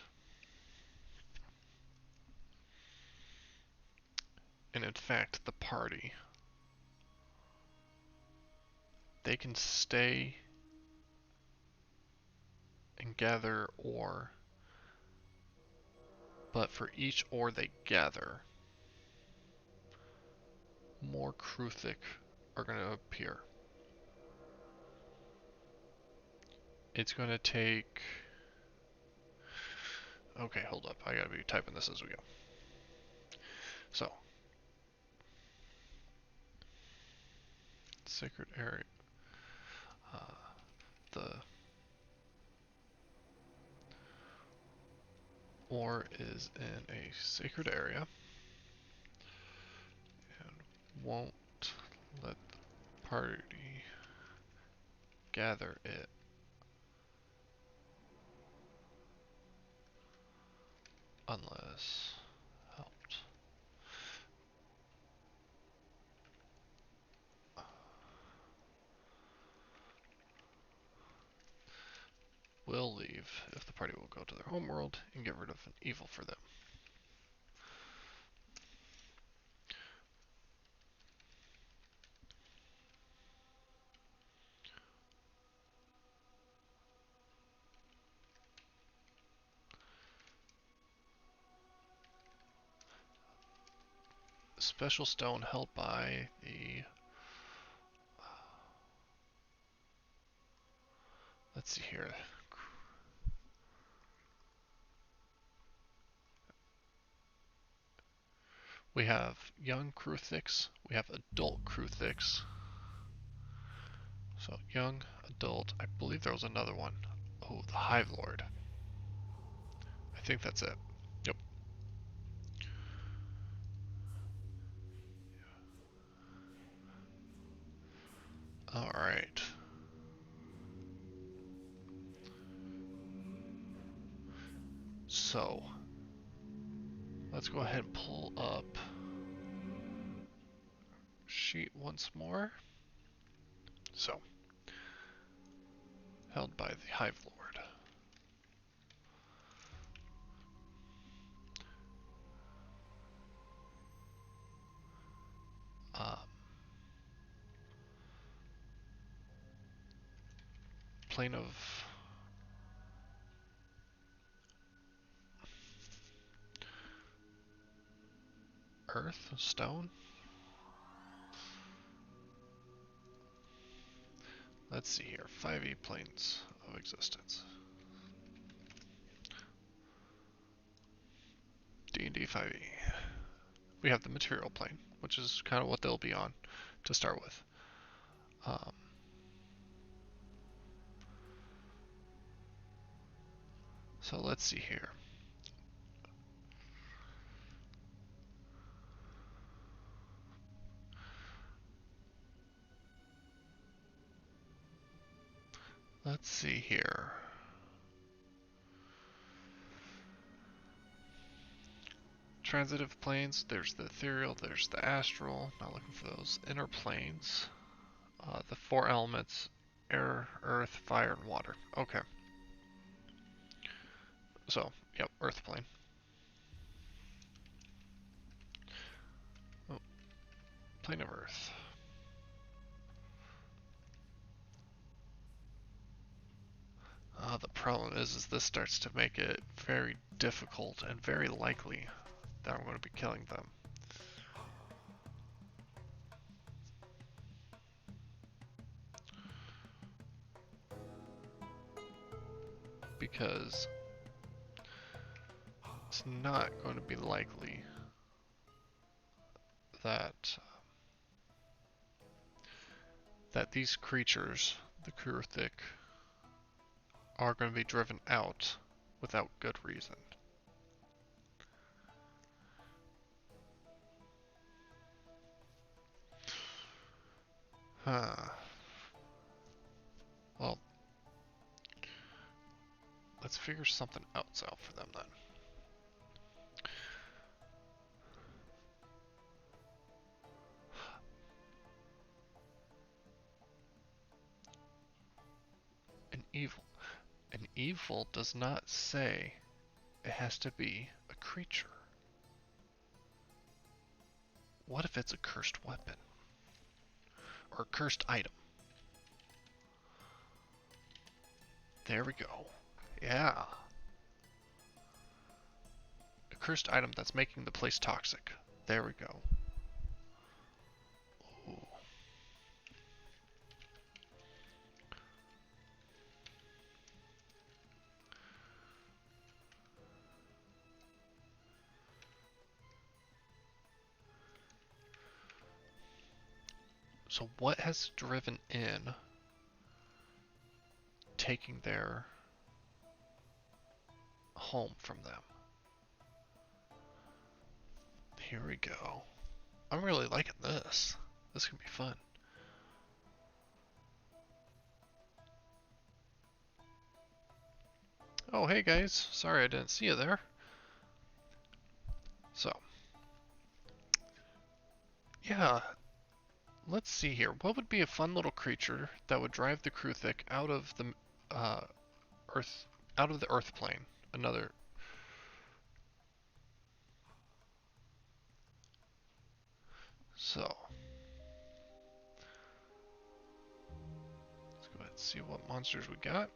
And in fact, the party, they can stay and gather ore, but for each ore they gather, more Kruthik are going to appear. It's going to take... Okay, hold up. I gotta be typing this as we go. So, sacred area. The ore is in a sacred area and won't let the party gather it unless helped. Will leave if the party will go to their homeworld and get rid of an evil for them. Special stone held by the... Let's see here. We have young Kruthix, we have adult Kruthix. So young, adult, I believe there was another one. Oh, the Hive Lord. I think that's it. Yep. Alright. So, let's go ahead and pull up sheet once more. So, held by the Hive Lord. Plane of Earth, Stone. Let's see here, 5e planes of existence. D&D 5e. We have the material plane, which is kind of what they'll be on to start with. So let's see here. Let's see here. Transitive planes, there's the ethereal, there's the astral. Not looking for those inner planes. The 4 elements, air, earth, fire, and water. Okay. So, yep, earth plane. Oh, plane of earth. The problem is this starts to make it very difficult and very likely that I'm going to be killing them. Because it's not going to be likely that these creatures, the Kurthik, are going to be driven out without good reason. Well, let's figure something else out for them then. An evil. An evil does not say it has to be a creature. What if it's a cursed weapon? Or a cursed item? There we go. Yeah. A cursed item that's making the place toxic. There we go. Ooh. So what has driven in taking their home from them? Here we go. I'm really liking this. This can be fun. Oh, hey guys. Sorry I didn't see you there. So, yeah, let's see here. What would be a fun little creature that would drive the Kruthic out of the Earth, out of the Earth plane? Another. So, let's go ahead and see what monsters we got.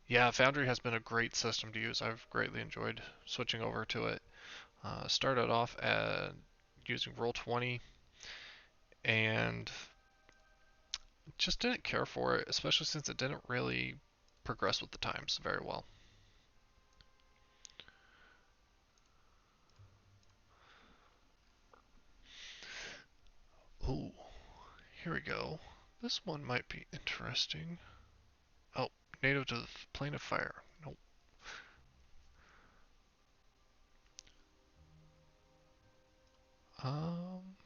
Yeah, Foundry has been a great system to use. I've greatly enjoyed switching over to it. Started off at using Roll20 and just didn't care for it, especially since it didn't really progress with the times very well. Ooh, here we go. This one might be interesting. Oh, native to the plane of fire. Nope. Um,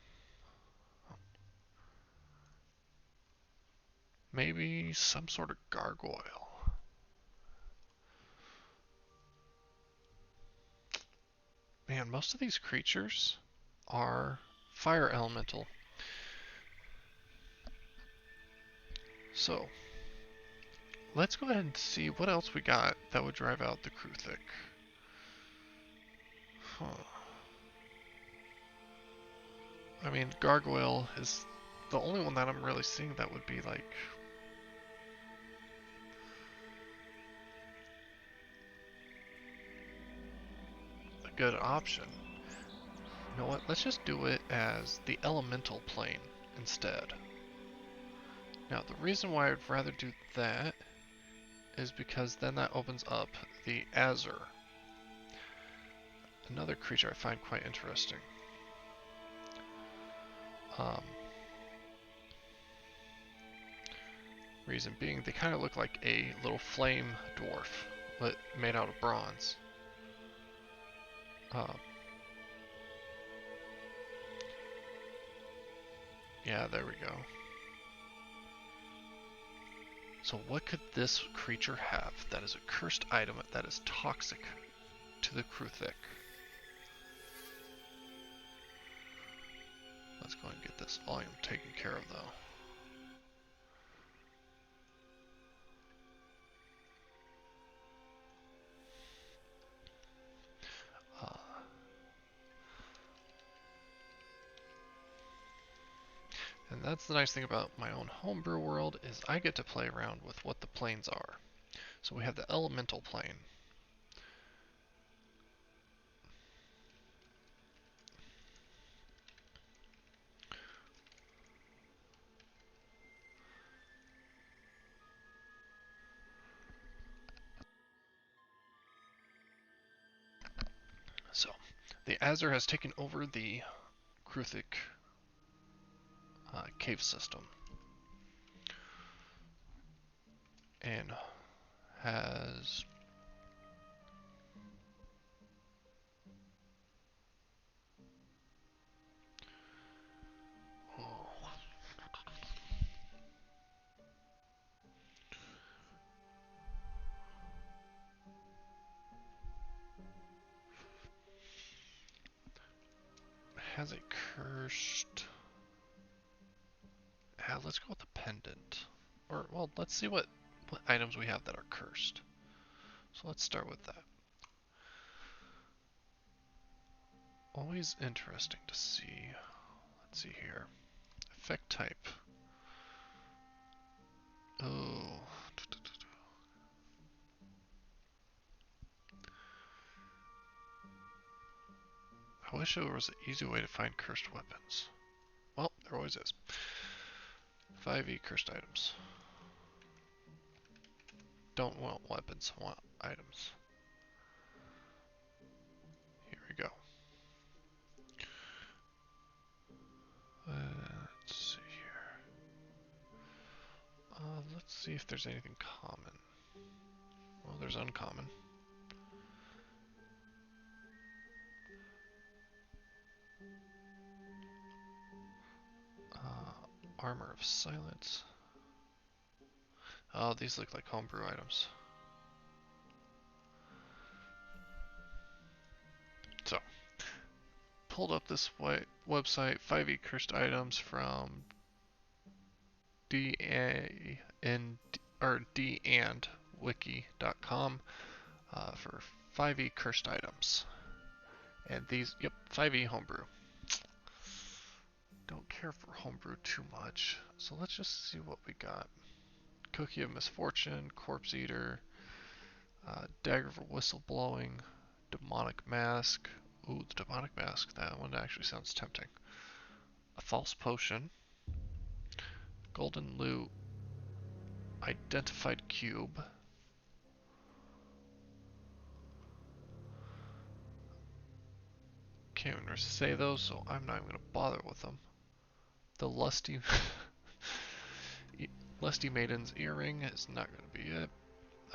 Maybe some sort of gargoyle. Man, most of these creatures are fire elemental. So, let's go ahead and see what else we got that would drive out the Kruthic. Huh. I mean, gargoyle is the only one that I'm really seeing that would be like a good option. You know what? Let's just do it as the elemental plane instead. Now, the reason why I'd rather do that is because then that opens up the Azure. Another creature I find quite interesting. Reason being, they kind of look like a little flame dwarf, but made out of bronze. Yeah, there we go. So what could this creature have that is a cursed item that is toxic to the Kruthic? Let's go and get this volume taken care of though. And that's the nice thing about my own homebrew world is I get to play around with what the planes are. So we have the elemental plane. So the Azure has taken over the Kruthic cave system and has has a cursed. Let's go with the pendant, or well, let's see what items we have that are cursed. So let's start with that. Always interesting to see. Let's see here. Effect type. Oh. I wish there was an easy way to find cursed weapons. Well, there always is. 5e cursed items. Don't want weapons, I want items. Here we go. Let's see here. Let's see if there's anything common. Well, there's uncommon. Armor of silence. Oh, these look like homebrew items. So, pulled up this website, 5e cursed items from dandwiki.com for 5e cursed items. And these, yep, 5e homebrew. Don't care for homebrew too much, so let's just see what we got. Cookie of Misfortune, Corpse Eater, Dagger for Whistleblowing, Demonic Mask. Ooh, the Demonic Mask, that one actually sounds tempting. A False Potion, Golden Loot, Identified Cube, can't even say those, so I'm not even going to bother with them. The Lusty Lusty Maiden's Earring is not going to be it.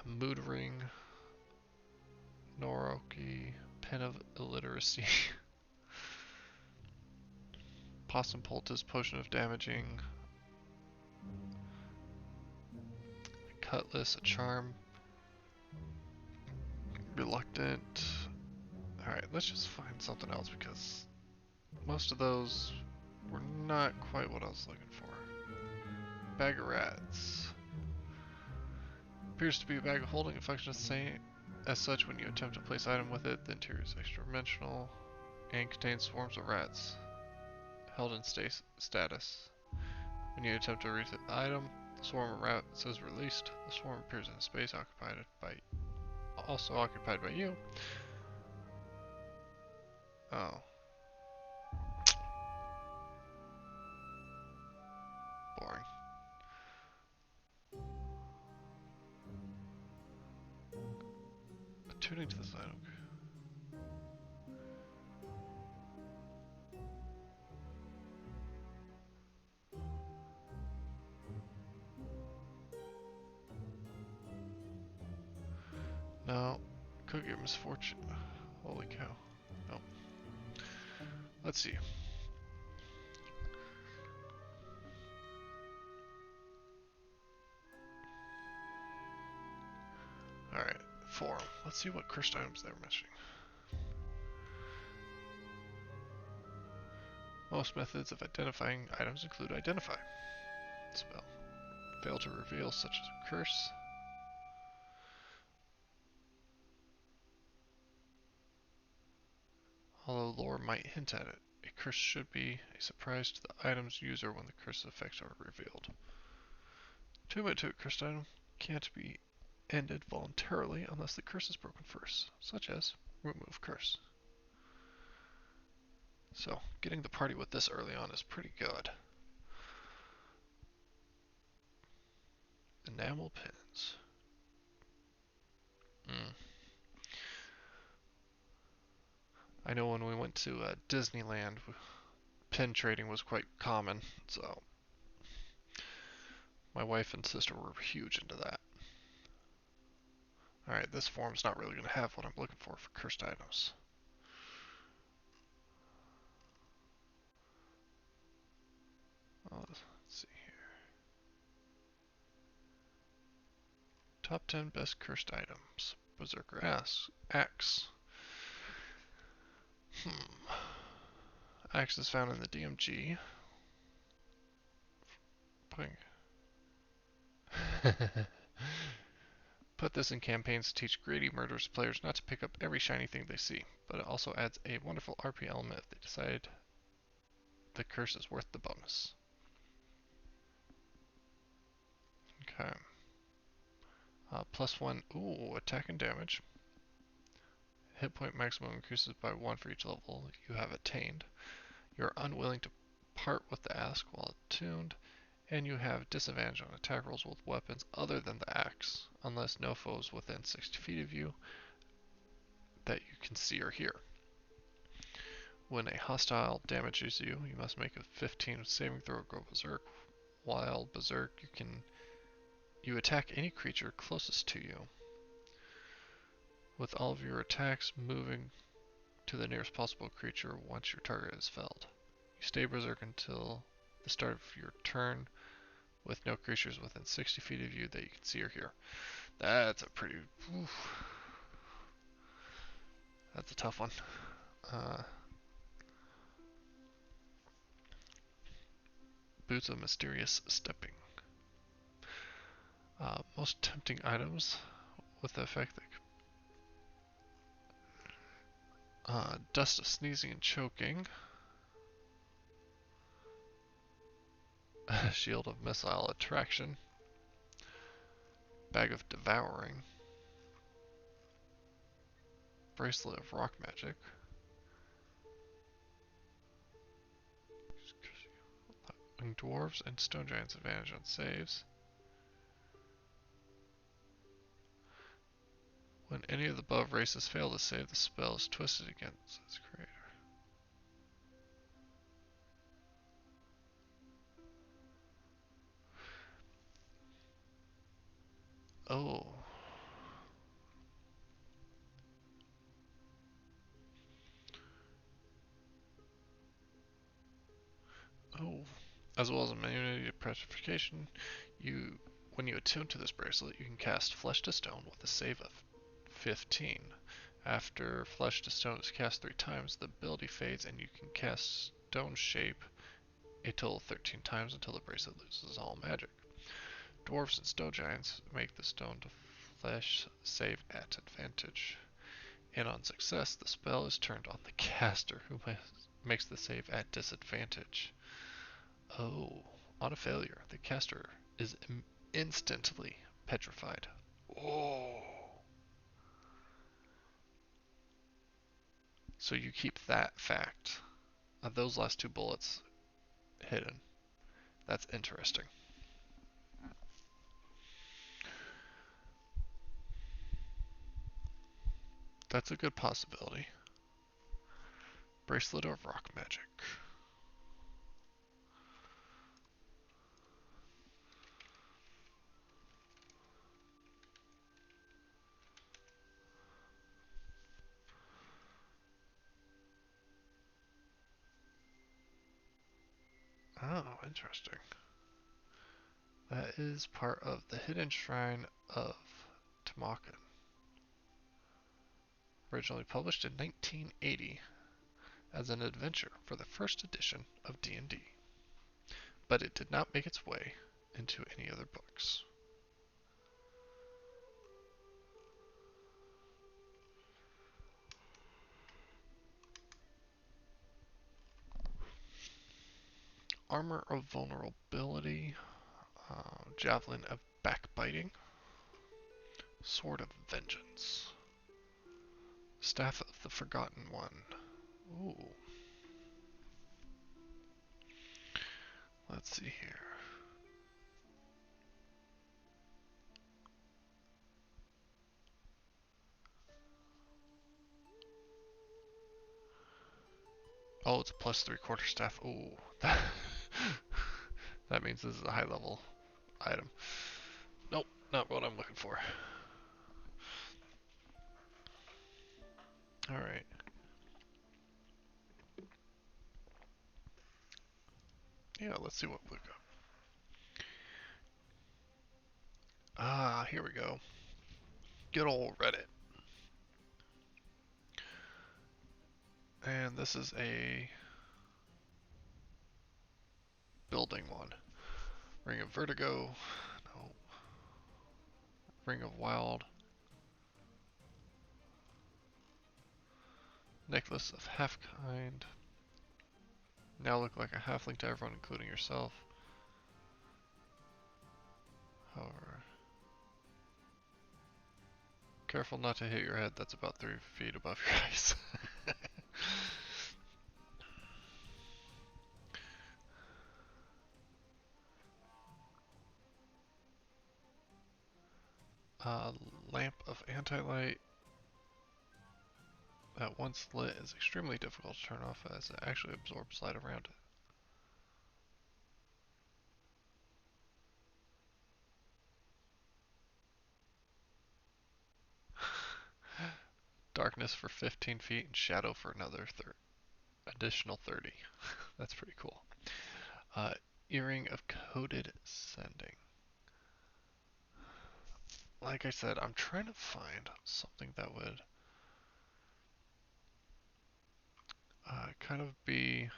A Mood Ring, Noroki, Pen of Illiteracy, Possum Poultice, Potion of Damaging, cutlass, a charm, reluctant. Alright, let's just find something else because most of those were not quite what I was looking for. Bag of rats. Appears to be a bag of holding. It functions the same as such when you attempt to place item with it. The interior is extra-dimensional and contains swarms of rats held in status. When you attempt to reach the item, the swarm of rats is released. The swarm appears in space also occupied by you. Oh. Boring. Attuning to this item. No. Could get misfortune. Holy cow. Nope. Let's see. Alright, forum. Let's see what cursed items they were mentioning. Most methods of identifying items include identify. Spell. Fail to reveal such as a curse. Although lore might hint at it, a curse should be a surprise to the item's user when the curse effects are revealed. Attunement to a cursed item can't be ended voluntarily unless the curse is broken first, such as remove curse. So, getting the party with this early on is pretty good. Enamel pins. I know when we went to Disneyland, pin trading was quite common, so my wife and sister were huge into that. Alright, this form's not really going to have what I'm looking for cursed items. Let's see here. Top 10 best cursed items. Berserker Axe. Axe is found in the DMG. Put this in campaigns to teach greedy, murderous players not to pick up every shiny thing they see, but it also adds a wonderful RP element if they decide the curse is worth the bonus. Okay. +1, attack and damage. Hit point maximum increases by 1 for each level you have attained. You're unwilling to part with the axe while attuned, and you have disadvantage on attack rolls with weapons other than the axe, unless no foes within 60 feet of you that you can see or hear. When a hostile damages you, you must make a 15 saving throw or go berserk. While berserk, you attack any creature closest to you, with all of your attacks moving to the nearest possible creature once your target is felled. You stay berserk until the start of your turn, with no creatures within 60 feet of you that you can see or hear. That's a pretty... Oof. That's a tough one. Boots of Mysterious Stepping. Most tempting items with the effect that Dust of Sneezing and Choking. Shield of Missile Attraction. Bag of Devouring. Bracelet of Rock Magic. Dwarves and Stone Giants advantage on saves. When any of the above races fail to save, the spell is twisted against its creator. Oh. Oh. As well as immunity to petrification, you When you attune to this bracelet, you can cast Flesh to Stone with a save of 15. After Flesh to Stone is cast 3 times, the ability fades and you can cast Stone Shape a total of 13 times until the bracelet loses all magic. Dwarves and Snow Giants make the Stone to Flesh save at advantage. And on success, the spell is turned on the caster, who makes the save at disadvantage. Oh, on a failure, the caster is instantly petrified. Oh. So you keep that fact of those last 2 bullets hidden. That's interesting. That's a good possibility. Bracelet of Rock Magic. Oh, interesting. That is part of the Hidden Shrine of Tamakan. Originally published in 1980 as an adventure for the first edition of D&D. But it did not make its way into any other books. Armor of Vulnerability, Javelin of Backbiting, Sword of Vengeance, Staff of the Forgotten One. Ooh. Let's see here. Oh, it's a +3 quarter staff. Ooh. That means this is a high level item. Nope, not what I'm looking for. Alright. Yeah, let's see what we've got. Ah, here we go. Good old Reddit. And this is a building one. Ring of Vertigo. No. Ring of Wild. Necklace of Half-Kind. Now look like a halfling to everyone, including yourself. However, careful not to hit your head. That's about 3 feet above your eyes. Lamp of Anti-Light. That once lit is extremely difficult to turn off as it actually absorbs light around it. Darkness for 15 feet and shadow for another additional 30. That's pretty cool. Earring of Coded Sending. Like I said, I'm trying to find something that would kind of be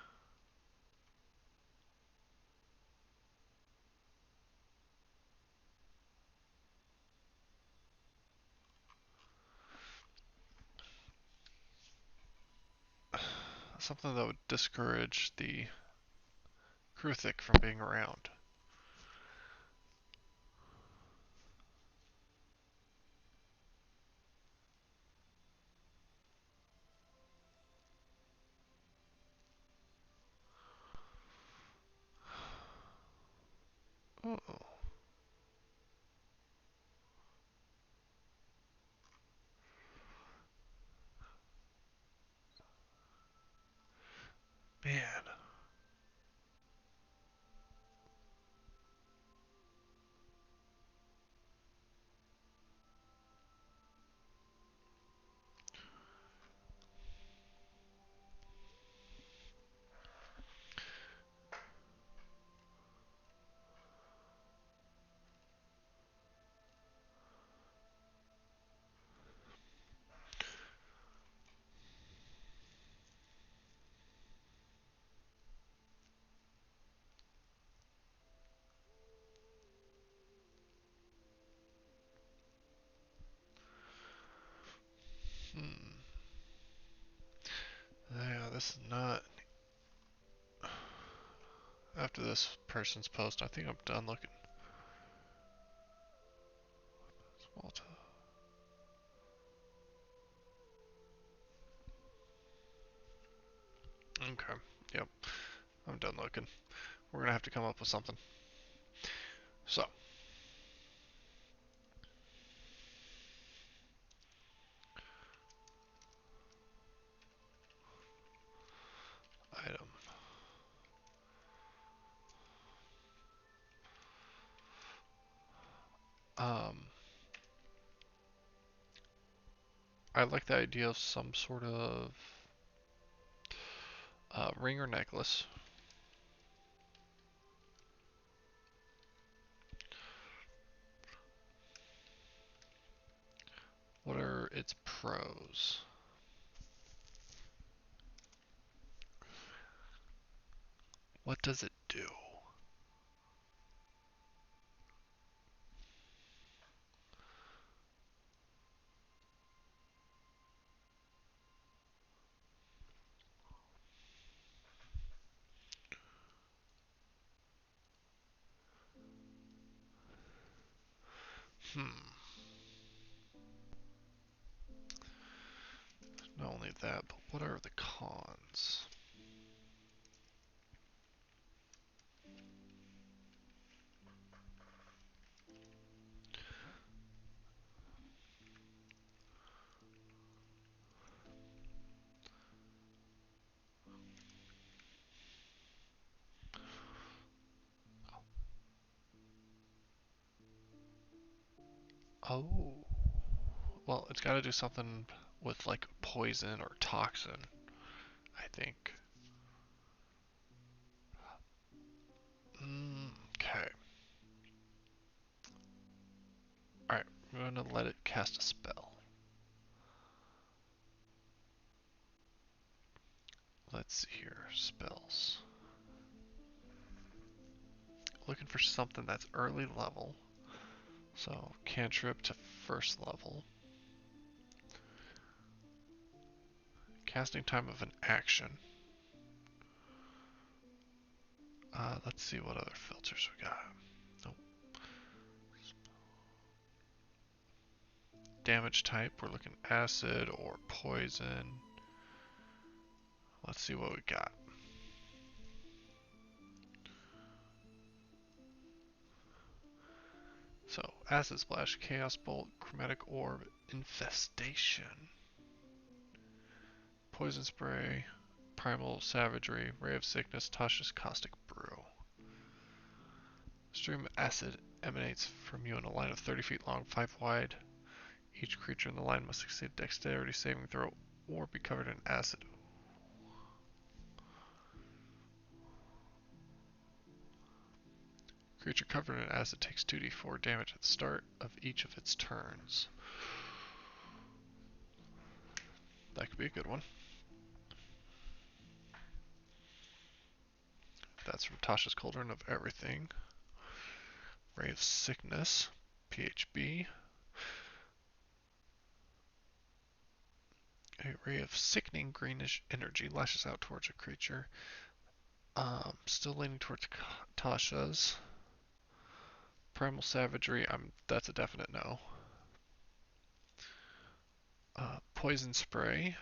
something that would discourage the Kruthic from being around. Oh, man. this is not... After this person's post, I think I'm done looking. Malta. Okay, yep, I'm done looking. We're gonna have to come up with something. So, item. Um, I like the idea of some sort of ring or necklace. What are its pros? What does it do? Hmm. Not only that, but what are the cons? Oh. Well, it's gotta do something with like poison or toxin, I think. Okay. Alright, we're gonna let it cast a spell. Let's see here. Spells. Looking for something that's early level. So, cantrip to first level. Casting time of an action. Let's see what other filters we got. Nope. Damage type, we're looking acid or poison. Let's see what we got. So, acid splash, chaos bolt, chromatic orb, infestation, poison spray, primal savagery, ray of sickness, Tasha's caustic brew. Stream of acid emanates from you in a line of 30 feet long, 5 wide. Each creature in the line must succeed a dexterity saving throw or be covered in acid. Creature covered in acid takes 2d4 damage at the start of each of its turns. That could be a good one. That's from Tasha's Cauldron of Everything. Ray of Sickness, PHB. A ray of sickening greenish energy lashes out towards a creature. Still leaning towards Tasha's. Primal Savagery, that's a definite no. Poison Spray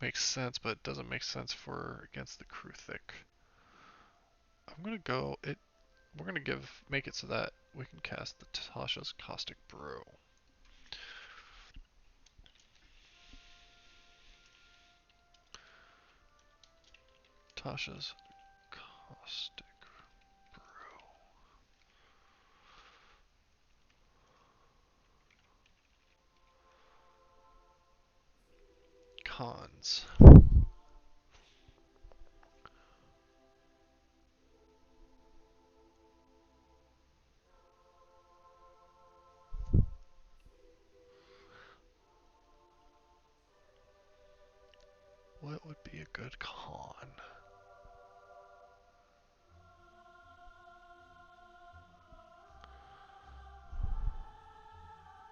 makes sense, but it doesn't make sense for against the Kruthic. I'm gonna go it. We're gonna make it so that we can cast the Tasha's Caustic Brew. Tasha's Caustic Brew. Cons. What would be a good con?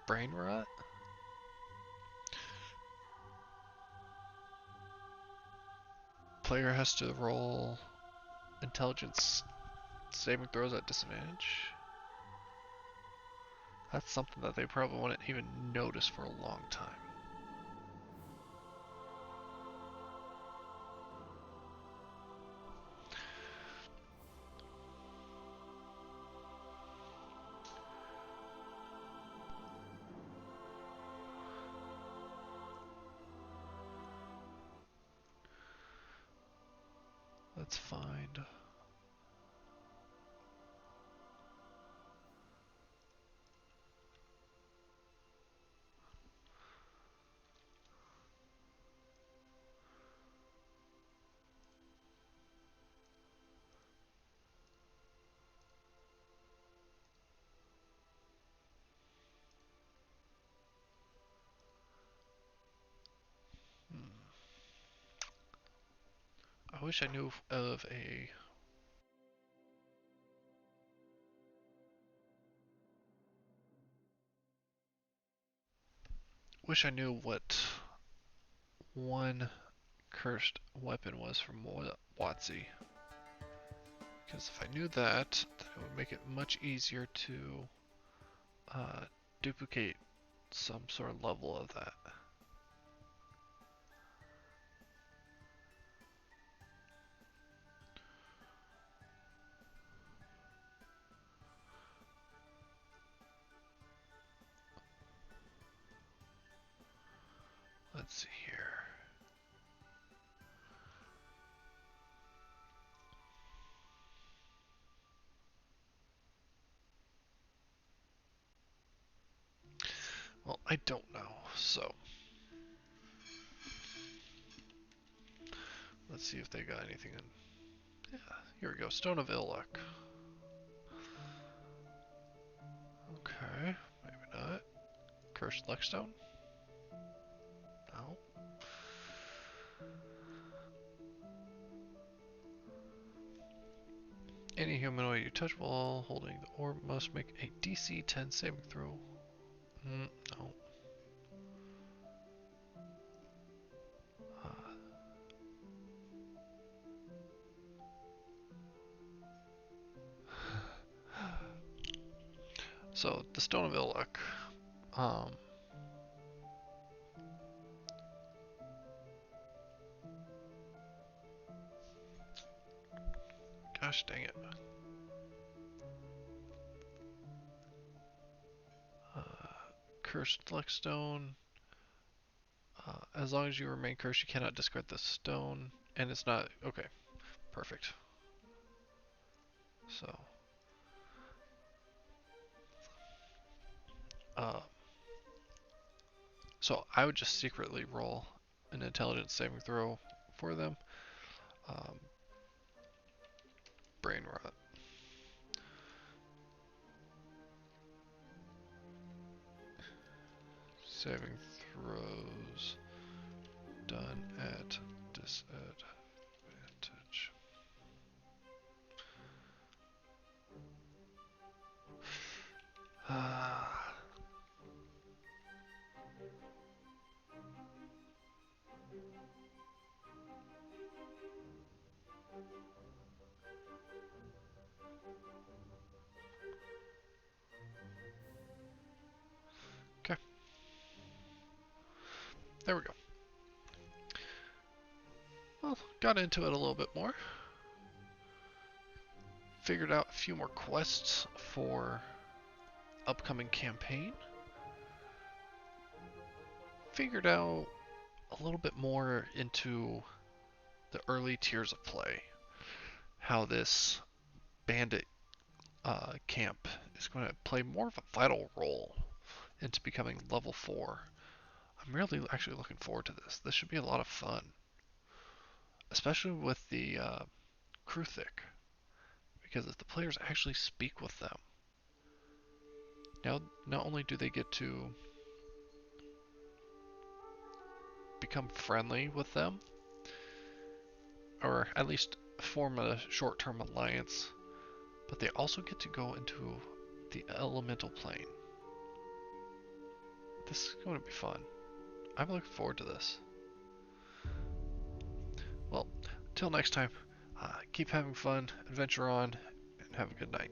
Brain rot? player has to roll intelligence saving throws at disadvantage. That's something that they probably wouldn't even notice for a long time. Let's find... I wish I knew of a... Wish I knew what one cursed weapon was from WotC. Because if I knew that, then it would make it much easier to duplicate some sort of level of that. Let's see here. Well, I don't know, so let's see if they got anything in. Yeah, here we go. Stone of Ill Luck. Okay, maybe not. Cursed Luckstone? No. Any humanoid you touch while holding the orb must make a DC 10 saving throw. No. So, the Stone of Ill Luck. Gosh dang it. Cursed Luckstone. As long as you remain cursed, you cannot discard the stone. And it's not... Okay, perfect. So... So I would just secretly roll an intelligence saving throw for them. Brain rot. Saving throws done at disadvantage. Okay. There we go. Well, got into it a little bit more. Figured out a few more quests for upcoming campaign. Figured out a little bit more into the early tiers of play. How this bandit camp is going to play more of a vital role into becoming level 4. I'm really actually looking forward to this. This should be a lot of fun. Especially with the crew thick. Because if the players actually speak with them, now not only do they get to become friendly with them, or at least form a short-term alliance, but they also get to go into the elemental plane. This is going to be fun. I'm looking forward to this. Well, Till next time, keep having fun, adventure on, and have a good night.